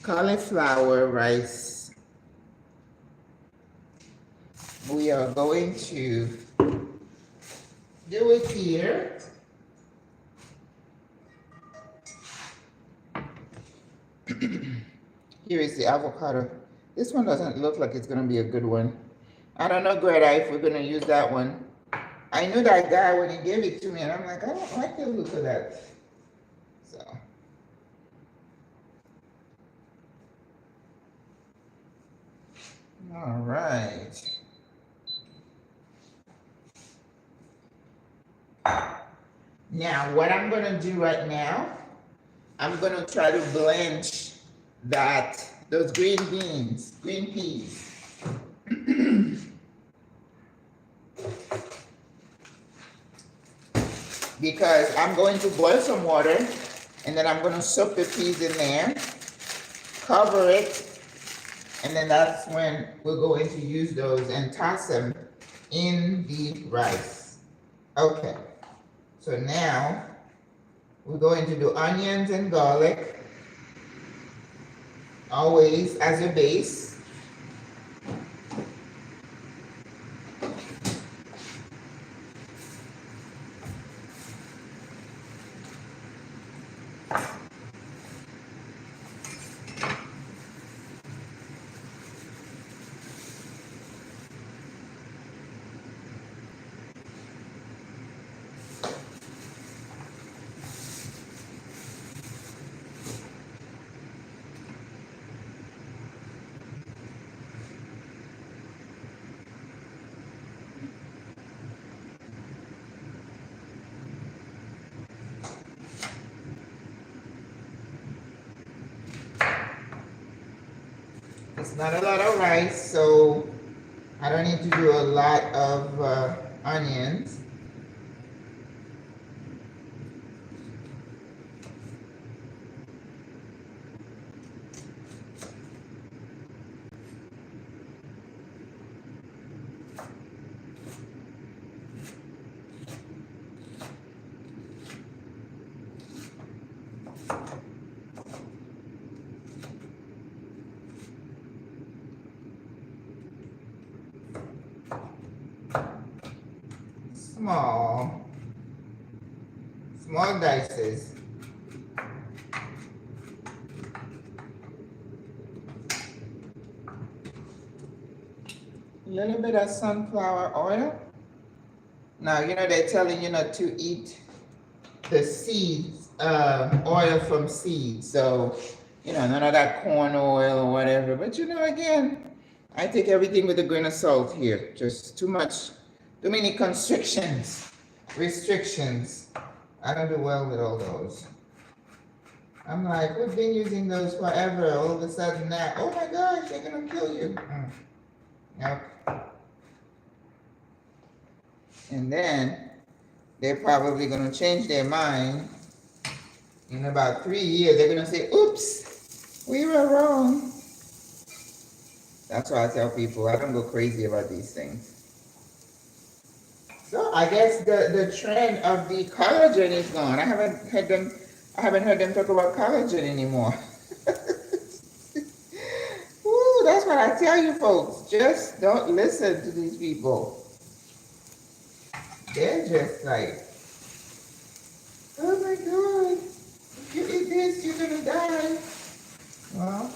Cauliflower rice. We are going to do it here. Here is the avocado. This one doesn't look like it's gonna be a good one. I don't know, Greta, if we're gonna use that one. I knew that guy when he gave it to me, and I'm like, I don't like the look of that. So. All right. Now, what I'm gonna do right now, I'm gonna try to blanch those green beans, green peas. Because I'm going to boil some water, and then I'm gonna soak the peas in there, cover it, and then that's when we're going to use those and toss them in the rice. Okay, so now we're going to do onions and garlic, always as a base. It's not a lot of rice, so I don't need to do a lot of onions. Small dices. A little bit of sunflower oil. Now, you know, they're telling you not to eat the seeds, oil from seeds. So, you know, none of that corn oil or whatever. But, you know, again, I take everything with a grain of salt here. Just too many restrictions. I don't do well with all those. I'm like, we've been using those forever. All of a sudden now, oh my gosh, they're gonna kill you. Yep. And then they're probably gonna change their mind. In about 3 years, they're gonna say, oops, we were wrong. That's why I tell people, I don't go crazy about these things. So I guess the trend of the collagen is gone. I haven't heard them talk about collagen anymore. Ooh, that's what I tell you folks. Just don't listen to these people. They're just like, oh my God, if you eat this, you're gonna die. Well,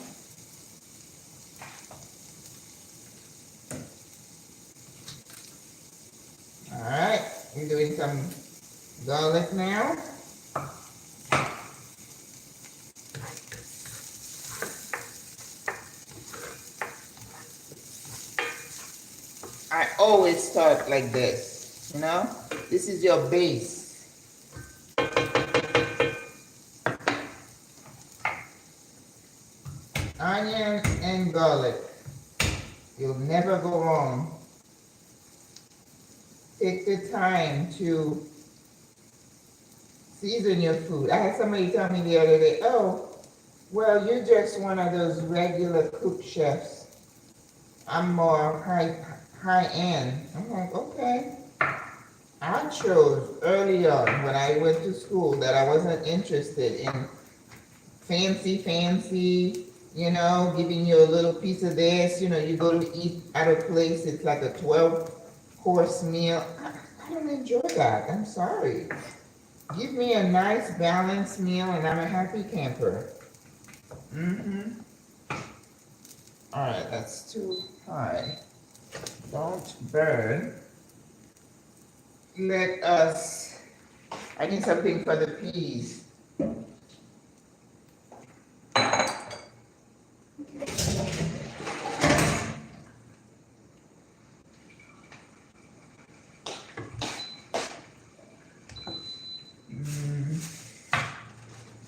all right, we're doing some garlic now. I always start like this. You know, this is your base. Onion and garlic. You'll never go wrong. Take the time to season your food. I had somebody tell me the other day, oh, well, you're just one of those regular cook chefs. I'm more high end. I'm like, okay. I chose early on when I went to school that I wasn't interested in fancy, you know, giving you a little piece of this. You know, you go to eat at a place, it's like a 12-course meal. I don't enjoy that. I'm sorry. Give me a nice balanced meal and I'm a happy camper. Mm-hmm. All right, that's too high. Don't burn. Let us, I need something for the peas.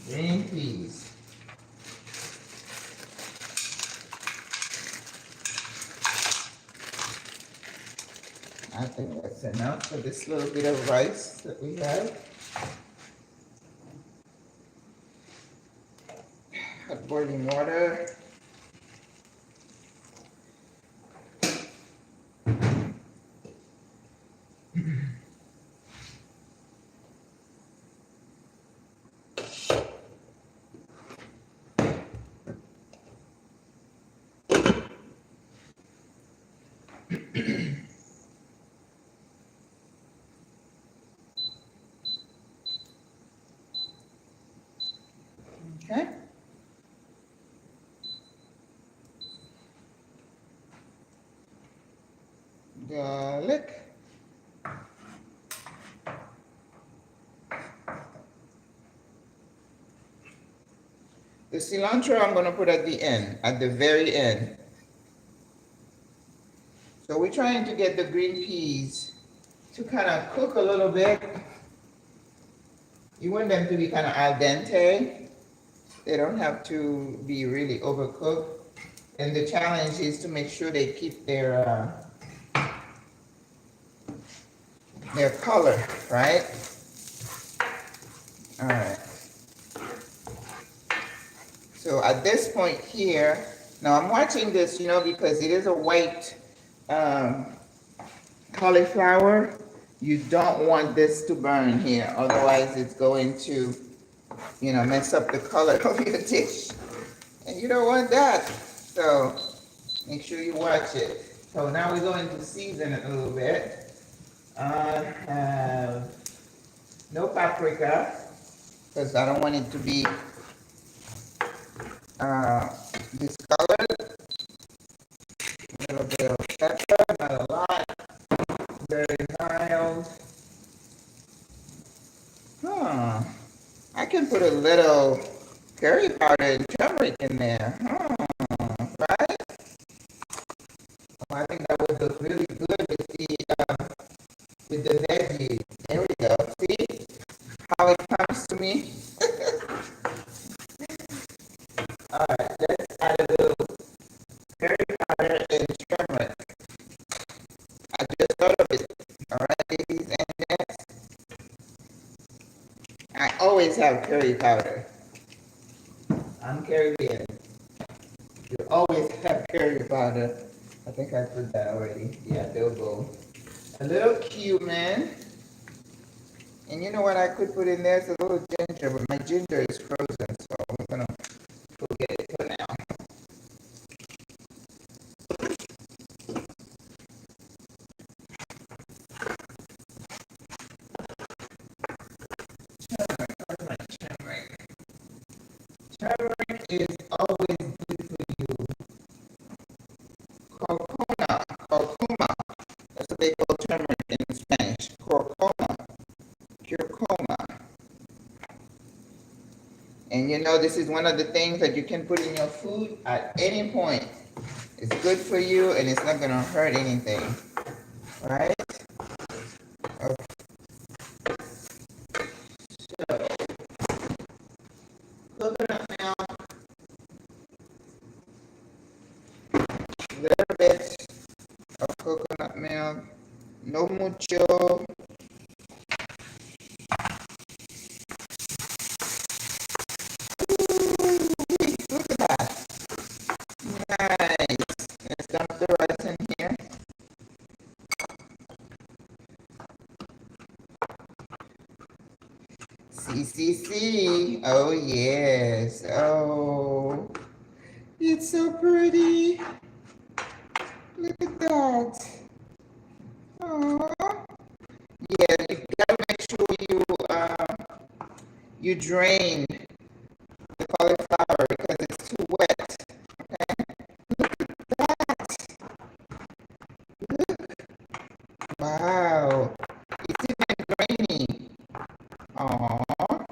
Green peas. I think that's enough for this little bit of rice that we have. Hot boiling water. Okay. Garlic. The cilantro I'm going to put at the end, at the very end. So we're trying to get the green peas to kind of cook a little bit. You want them to be kind of al dente. They don't have to be really overcooked. And the challenge is to make sure they keep their color, right? All right. So at this point here, now I'm watching this, you know, because it is a white cauliflower. You don't want this to burn here, otherwise it's going to, you know, mess up the color of your dish. And you don't want that. So make sure you watch it. So now we're going to season it a little bit. I have no paprika, because I don't want it to be discolored. A little bit of pepper, not a lot. Very mild. I can put a little curry powder and turmeric in there. Right? I think that would look really good with the veggies. There we go. See how it comes to me? All right, let's add a little curry powder and turmeric. I just thought of it. All right, ladies and gents. I always have curry powder. I'm Caribbean. You always have curry powder. I think I put that already. Yeah, they'll go. A little cumin. And you know what I could put in there? It's a little ginger, but my ginger is frozen, so I'm going to forget it for now. Turmeric is always good for you. Curcuma. That's what they call turmeric in Spanish. Curcuma. And you know, this is one of the things that you can put in your food at any point. It's good for you and it's not going to hurt anything. Right? No mucho. Ooh, look at that. Nice. Let's dump the rice in here. See. Oh, yes. Oh, it's so pretty. Look at that. Oh, yeah, you gotta make sure you drain the cauliflower because it's too wet. That. Wow. It's even draining. Oh, a ver.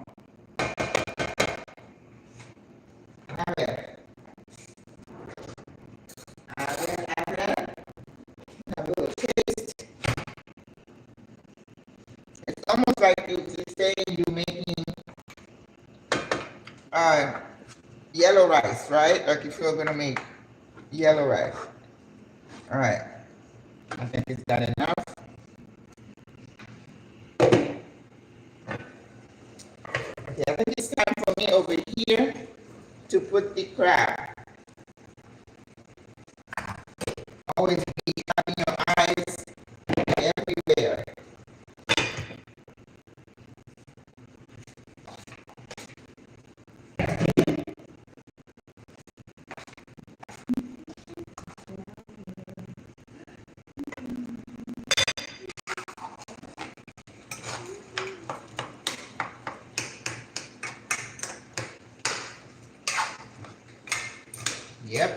Have a little taste. It's almost like you're saying you're making yellow rice, right? Like if you're gonna make yellow rice. All right. I think it's got enough. Okay, I think it's time for me over here to put the crab. Always be having your eyes everywhere. Yep.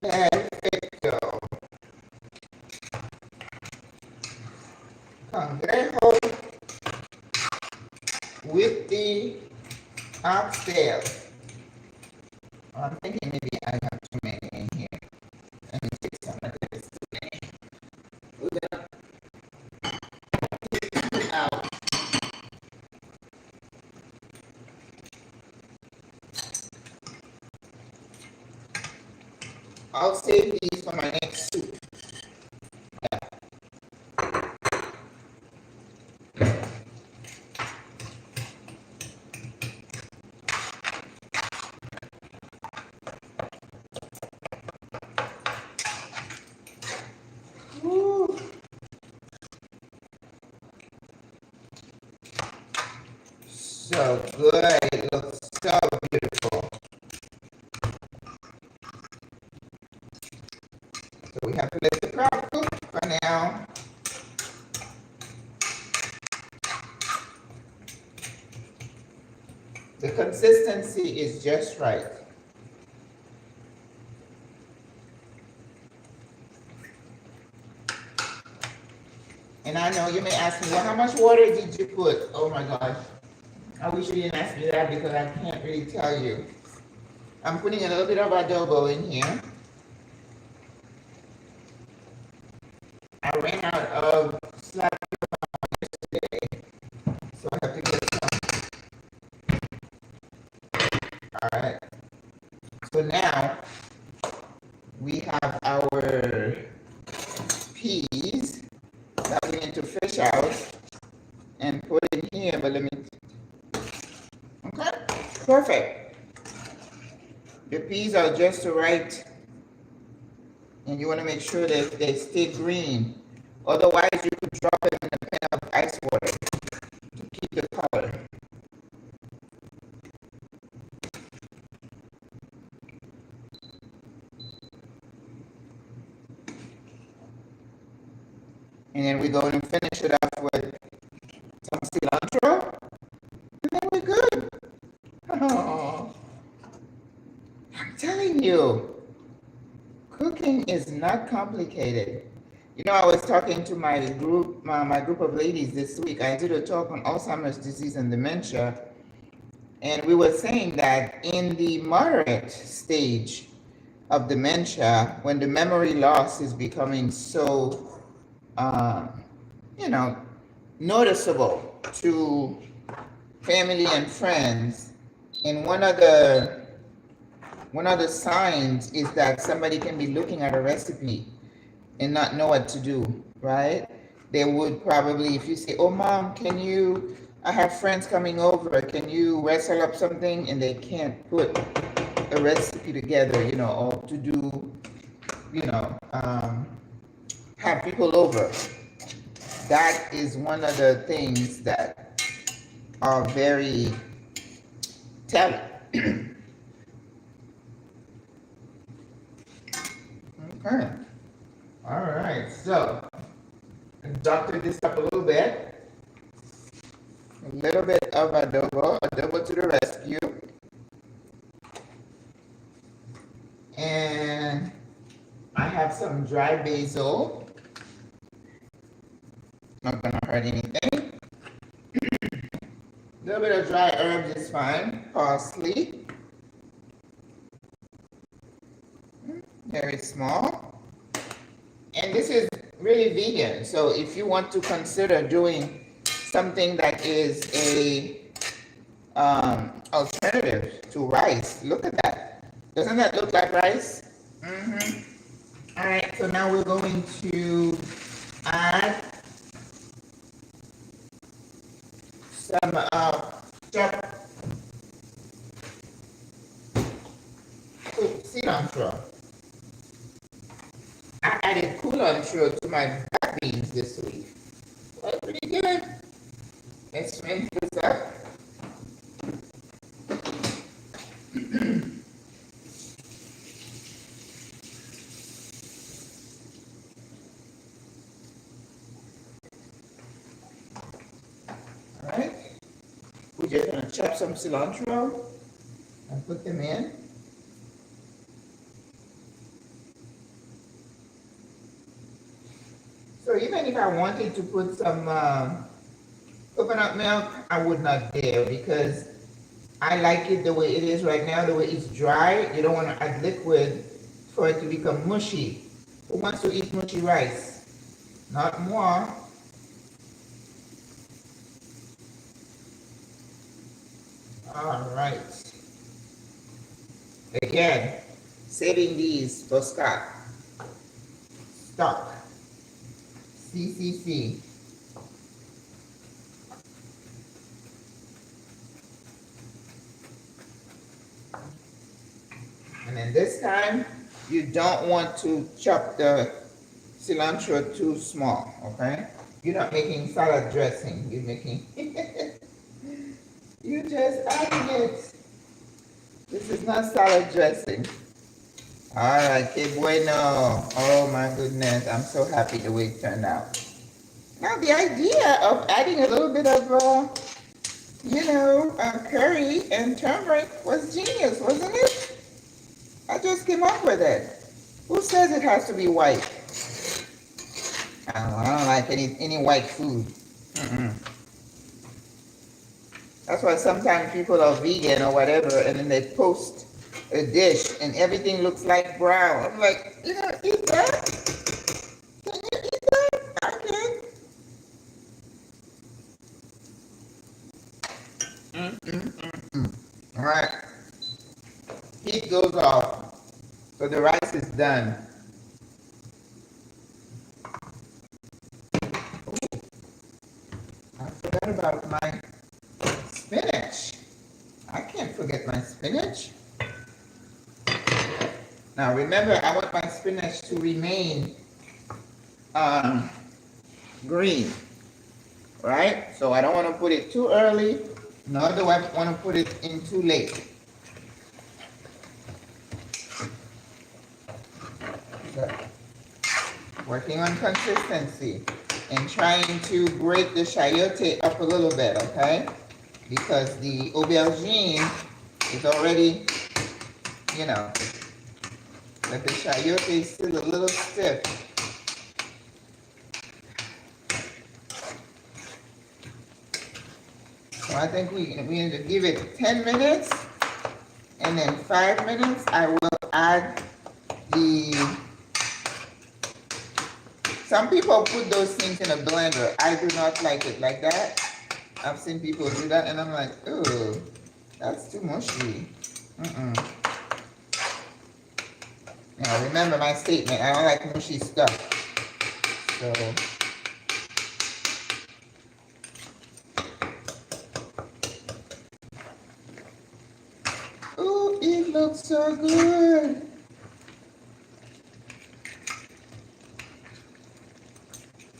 Perfecto. Cangrejo with the oxtail. I'm thinking maybe I have too many in here. Let me take some of this today. We're gonna take it out. I'll save these for my next soup. Woo. So good. It looks so beautiful. So we have to let the crab cook for now. The consistency is just right. And I know you may ask me, well, how much water did you put? Oh my gosh. I wish you didn't ask me that because I can't really tell you. I'm putting a little bit of adobo in here. I ran out of slab yesterday, so I have to get some. Alright. So now we have our peas that we need to fish out and put in here, but let me. Okay, perfect. The peas are just right, and you want to make sure that they stay green. Otherwise, you could drop them in a pan of ice water to keep the color. And then we go and finish it off with some cilantro, and then we're good. Oh, I'm telling you, cooking is not complicated. You know, I was talking to my group of ladies this week. I did a talk on Alzheimer's disease and dementia, and we were saying that in the moderate stage of dementia, when the memory loss is becoming so, noticeable to family and friends, and one of the signs is that somebody can be looking at a recipe and not know what to do, right? They would probably, if you say, oh, mom, I have friends coming over, can you wrestle up something? And they can't put a recipe together, or to do, have people over. That is one of the things that are very telling. Okay. All right. So, doctor this up a little bit. A little bit of adobo to the rescue. And I have some dry basil. Not gonna hurt anything. A little bit of dry herbs is fine. Parsley. Very small. And this is really vegan. So if you want to consider doing something that is a alternative to rice, look at that. Doesn't that look like rice? All right, so now we're going to add some chopped cilantro. I added cilantro to my black beans this week. That's pretty good. Let's rinse this up. Alright. We're just going to chop some cilantro and put them in. So even if I wanted to put some coconut milk, I would not dare, because I like it the way it is right now, the way it's dry. You don't want to add liquid for it to become mushy. Who wants to eat mushy rice? Not more. All right. Again, saving these for stock. CCC. And then this time, you don't want to chop the cilantro too small, okay? You're not making salad dressing. You're making, you're just adding it. This is not salad dressing. All right, que bueno. Oh my goodness, I'm so happy the way it turned out. Now the idea of adding a little bit of, curry and turmeric was genius, wasn't it? I just came up with it. Who says it has to be white? I don't like any white food. That's why sometimes people are vegan or whatever, and then they post a dish and everything looks like brown. I'm like, you don't eat that? Can you eat that? I can. All right. Heat goes off. So the rice is done. Ooh, I forgot about my spinach. I can't forget my spinach. Now remember, I want my spinach to remain green, right? So I don't want to put it too early, nor do I want to put it in too late. So, working on consistency and trying to break the chayote up a little bit, okay? Because the aubergine is already, but the chayote is still a little stiff. So I think we need to give it 10 minutes, and then 5 minutes I will add some people put those things in a blender. I do not like it like that. I've seen people do that, and I'm like, ooh, that's too mushy. Now remember my statement, I don't like mushy stuff. So oh, it looks so good.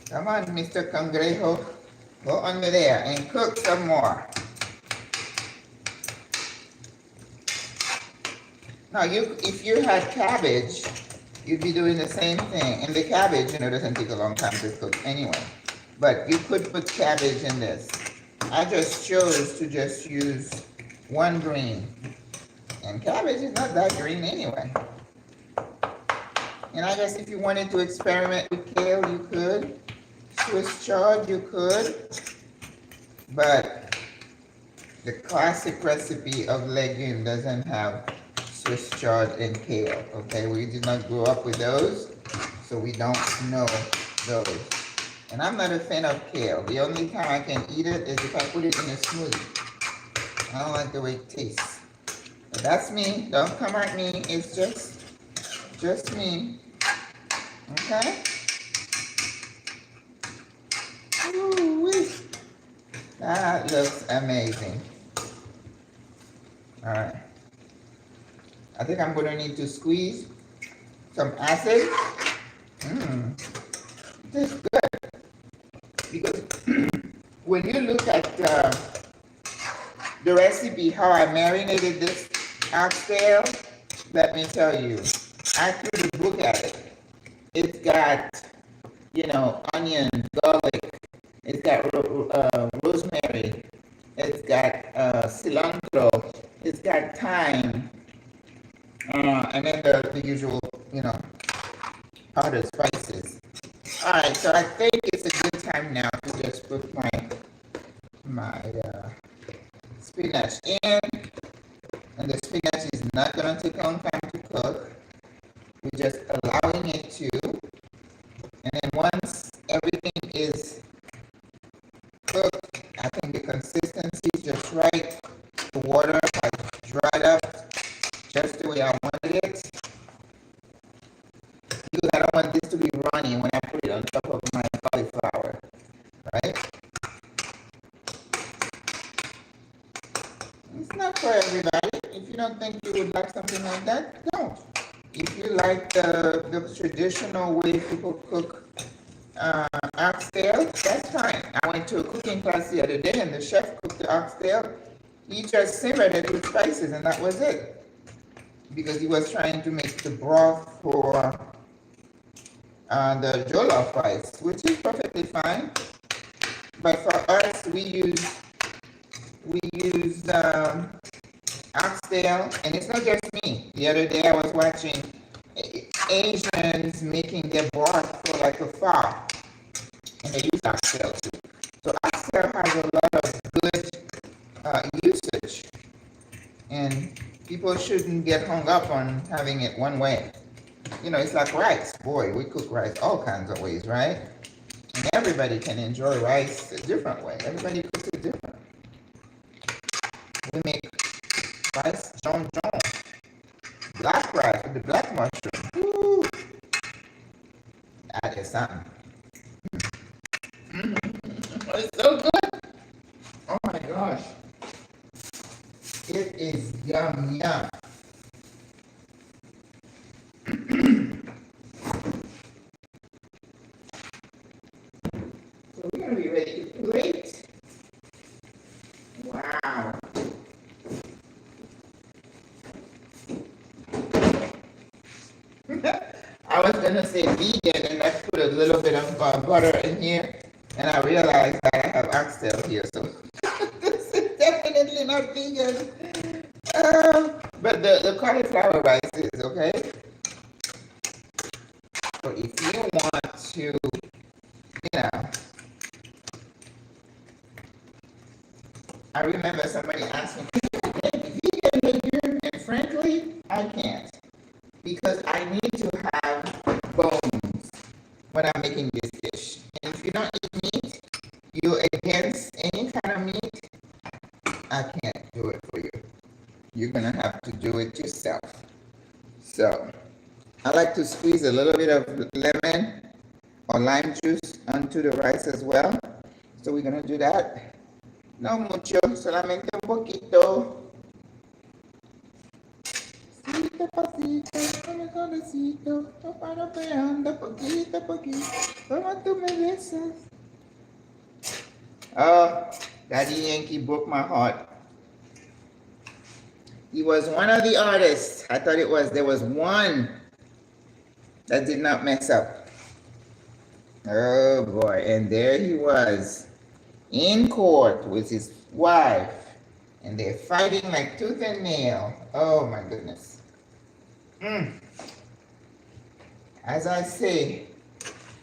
Come on, Mr. Cangrejo. Go under there and cook some more. Now, if you had cabbage, you'd be doing the same thing. And the cabbage, doesn't take a long time to cook anyway. But you could put cabbage in this. I just chose to just use one green. And cabbage is not that green anyway. And I guess if you wanted to experiment with kale, you could. Swiss chard, you could. But the classic recipe of legume doesn't have Swiss chard and kale, okay? We did not grow up with those, so we don't know those. And I'm not a fan of kale. The only time I can eat it is if I put it in a smoothie. I don't like the way it tastes. But that's me. Don't come at me. It's just me. Okay? Ooh-wee. That looks amazing. All right. I think I'm going to need to squeeze some acid. This is good. Because when you look at the recipe, how I marinated this oxtail, let me tell you, I threw the book at it. It's got, onion, garlic. It's got rosemary. It's got cilantro. It's got thyme. And then the usual, other spices. All right, so I think it's a good time now to just put my spinach in. And the spinach is not going to take a long time to cook. We're just allowing it to. And then once everything is cooked, I think the consistency is just right. The water has dried up just the way I wanted it. Because I don't want this to be runny when I put it on top of my cauliflower. Right? It's not for everybody. If you don't think you would like something like that, don't. If you like the traditional way people cook oxtail, that's fine. I went to a cooking class the other day and the chef cooked the oxtail. He just simmered it with spices and that was it. Because he was trying to make the broth for the jollof rice, which is perfectly fine. But for us, we use oxtail, and it's not just me. The other day I was watching Asians making their broth for like a pho, and they use oxtail too. So oxtail has a lot of good usage, and people shouldn't get hung up on having it one way. It's like rice. Boy, we cook rice all kinds of ways, right? And everybody can enjoy rice a different way. Everybody cooks it different. We make rice John, black rice with the black mushroom. Woo! That is something. It's so good. Oh my gosh. It is yum yum. So we're going to be ready to plate. Wow. I was going to say vegan and I put a little bit of butter in here and I realized that I have oxtail here, so this is definitely not vegan. But the cauliflower rice is, okay? So if you want to, I remember somebody asking, can I make vegan legume? And frankly, I can't. Because I need to have bones when I'm making this dish. And if you don't eat meat, you're against any kind of meat, I can't do it for you. You're going to have to do it yourself. So, I like to squeeze a little bit of lemon or lime juice onto the rice as well. So we're gonna do that. No mucho, solamente un poquito. Pasito, pasito, suavecito, palopeando, poquito a poquito, como tú me besas. Oh, Daddy Yankee broke my heart. He was one of the artists. I thought there was one that did not mess up. Oh boy, and there he was in court with his wife, and they're fighting like tooth and nail. Oh my goodness. As I say,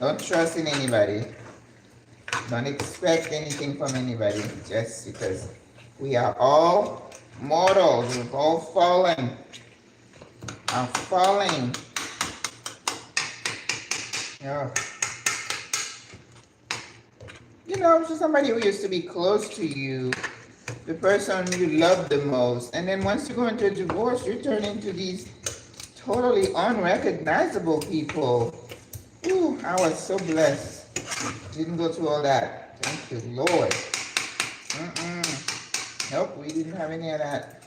don't trust in anybody. Don't expect anything from anybody just because we are all mortals. We've all fallen. Are falling. Oh. You know, to somebody who used to be close to you, the person you love the most, and then once you go into a divorce, you turn into these totally unrecognizable people. Ooh, I was so blessed. Didn't go through all that. Thank you, Lord. Nope, we didn't have any of that.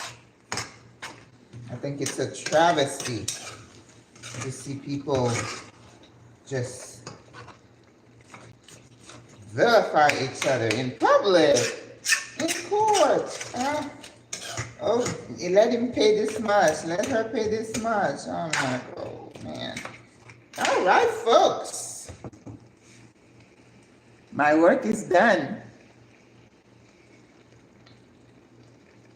I think it's a travesty to see people just vilify each other in public, in court. Oh, let him pay this much. Let her pay this much. I'm like, oh, man. All right, folks. My work is done.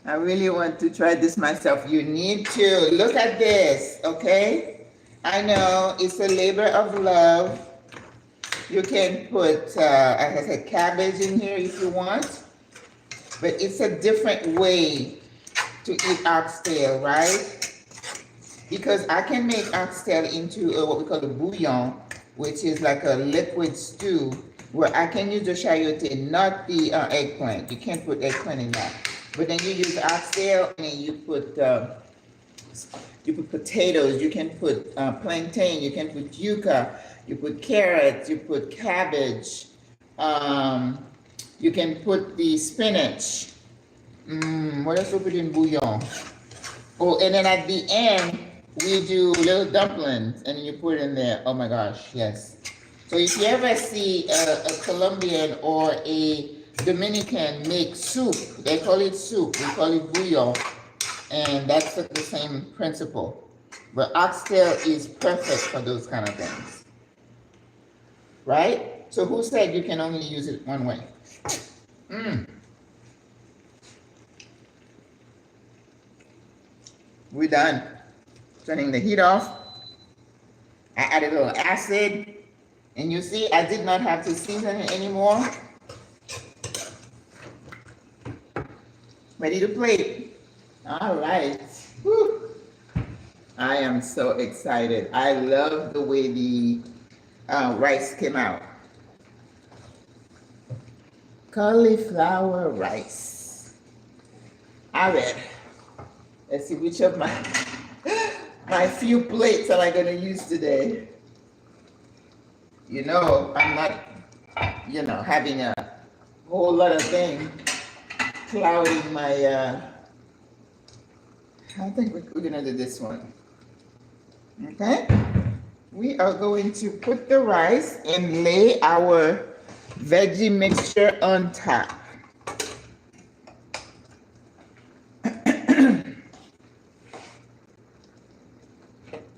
I really want to try this myself. You need to. Look at this, okay? I know it's a labor of love. You can put, as I said, cabbage in here if you want. But it's a different way to eat oxtail, right? Because I can make oxtail into what we call a bouillon, which is like a liquid stew, where I can use the chayote, not the eggplant. You can't put eggplant in that. But then you use oxtail, and then you put potatoes, you can put plantain, you can put yuca, you put carrots, you put cabbage, you can put the spinach. What else we put in bouillon? Oh, and then at the end, we do little dumplings, and you put it in there. Oh my gosh, yes. So if you ever see a Colombian or a Dominican make soup, they call it soup, we call it bouillon, and that's the same principle. But oxtail is perfect for those kind of things, right? So who said you can only use it one way? We're done. Turning the heat off. I added a little acid. And you see, I did not have to season it anymore. Ready to plate. All right. Whew. I am so excited. I love the way the rice came out. Cauliflower rice. All right. Let's see which of my few plates am I going to use today. You know, I'm not, having a whole lot of things clouding my, I think we're going to do this one. Okay? We are going to put the rice and lay our veggie mixture on top.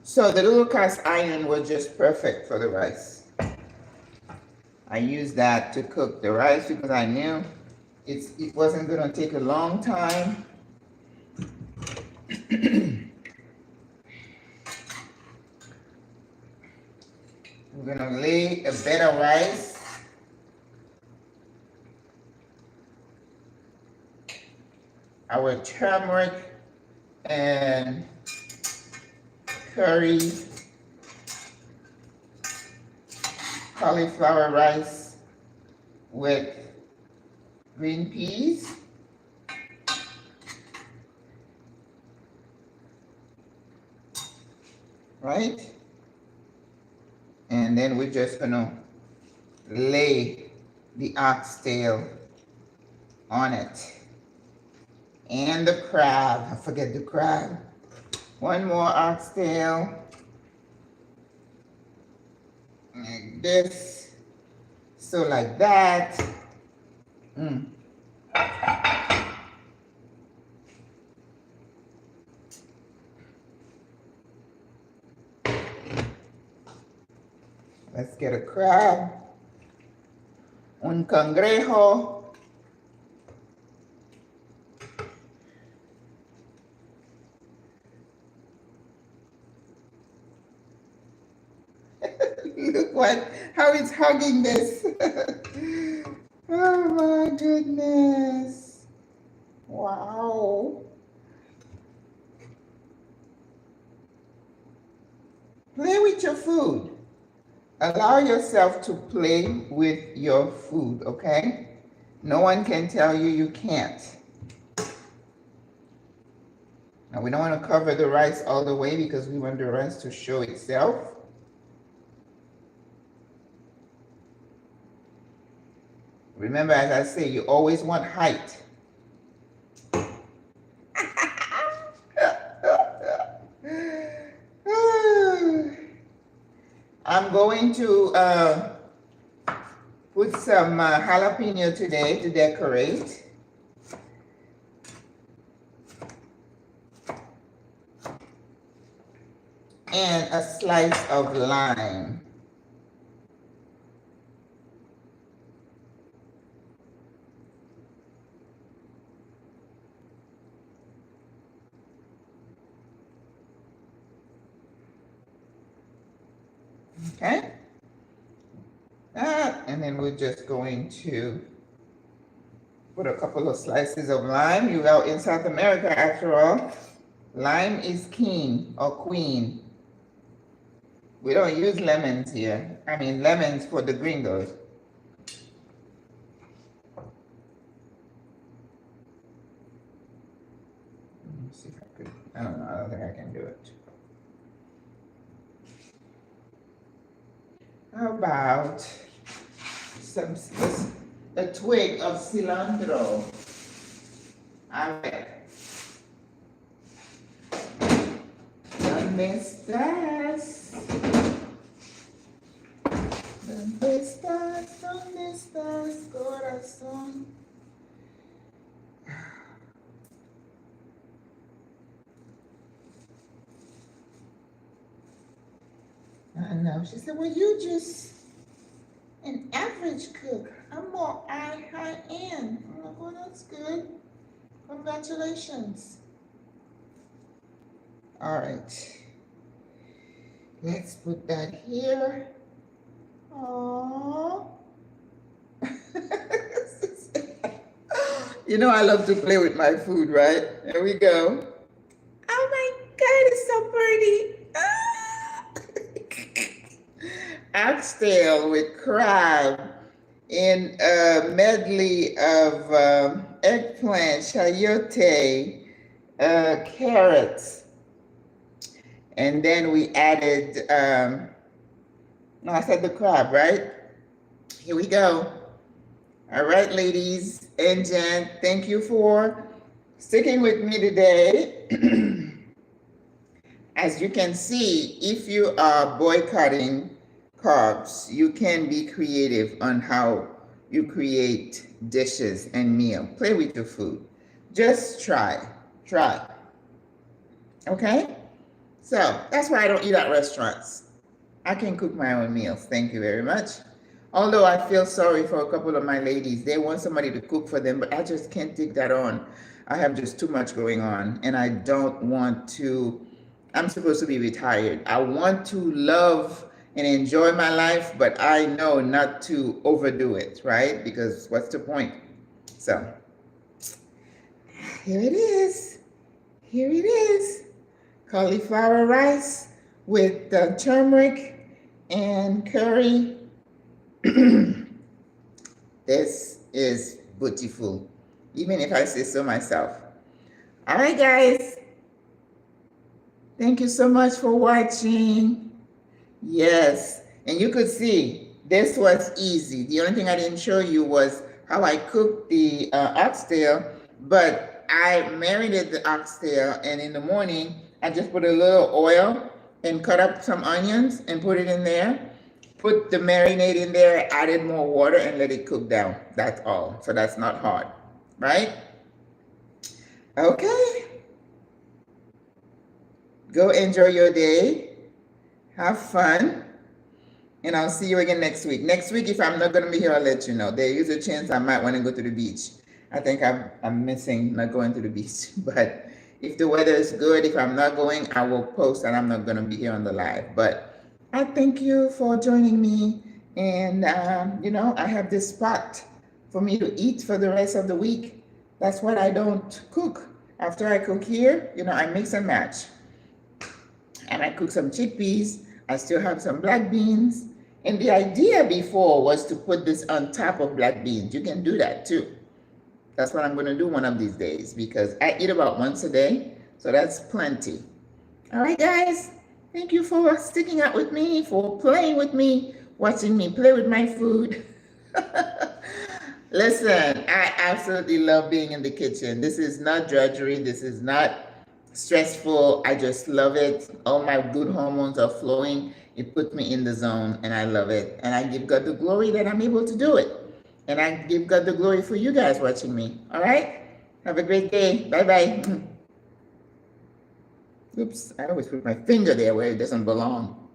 So the little cast iron was just perfect for the rice. I used that to cook the rice because I knew it wasn't going to take a long time. We're going to lay a bed of rice. Our turmeric and curry, cauliflower rice with green peas, right? And then we're just gonna lay the oxtail on it. And the crab. I forget the crab. One more oxtail. Like this. So like that. Let's get a crab. Un cangrejo. Look how it's hugging this. Oh my goodness. Wow. Play with your food. Allow yourself to play with your food, okay? No one can tell you you can't. Now we don't want to cover the rice all the way because we want the rice to show itself. Remember, as I say, you always want height. I'm going to put some jalapeno today to decorate. And a slice of lime. Okay, and then we're just going to put a couple of slices of lime. You're out in South America after all. Lime is king or queen. We don't use lemons here. I mean lemons for the gringos. Let me see if I could, I don't know, I don't think I can do it. How about a twig of cilantro? A ver. ¿Dónde estás? ¿Dónde estás? ¿Dónde estás, corazón? I know. She said, well, you just an average cook. I'm more high end. I'm like, well, that's good. Congratulations. All right. Let's put that here. Aww. You know I love to play with my food, right? There we go. Oh my God, it's so pretty. Oxtail with crab in a medley of eggplant, chayote, carrots. And then we added, no, I said the crab, right? Here we go. All right, ladies and gents, thank you for sticking with me today. As you can see, if you are boycotting carbs, you can be creative on how you create dishes and meal. Play with your food. Just try. Okay? So that's why I don't eat at restaurants. I can cook my own meals. Thank you very much. Although I feel sorry for a couple of my ladies. They want somebody to cook for them, but I just can't take that on. I have just too much going on, and I don't want to. I'm supposed to be retired. I want to love and enjoy my life, but I know not to overdo it, right? Because what's the point? So here it is. Here it is. Cauliflower rice with turmeric and curry. This is beautiful, even if I say so myself. All right, guys. Thank you so much for watching. Yes, and you could see This was easy. The only thing I didn't show you was how I cooked the oxtail, but I marinated the oxtail, and in the morning, I just put a little oil and cut up some onions and put it in there. Put the marinade in there, added more water, and let it cook down. That's all. So that's not hard, right? Okay. Go enjoy your day. Have fun. And I'll see you again next week. Next week, if I'm not going to be here, I'll let you know. There is a chance I might want to go to the beach. I think I'm missing not going to the beach. But if the weather is good, if I'm not going, I will post that I'm not going to be here on the live. But I thank you for joining me. And, I have this spot for me to eat for the rest of the week. That's what I don't cook. After I cook here, I mix and match. And I cook some chickpeas. I still have some black beans. And the idea before was to put this on top of black beans. You can do that too. That's what I'm going to do one of these days because I eat about once a day. So that's plenty. All right, guys. Thank you for sticking out with me, for playing with me, watching me play with my food. Listen, I absolutely love being in the kitchen. This is not drudgery. This is not stressful. I just love it. All my good hormones are flowing. It puts me in the zone and I love it. And I give God the glory that I'm able to do it. And I give God the glory for you guys watching me. All right? Have a great day. Bye-bye. Oops, I always put my finger there where it doesn't belong.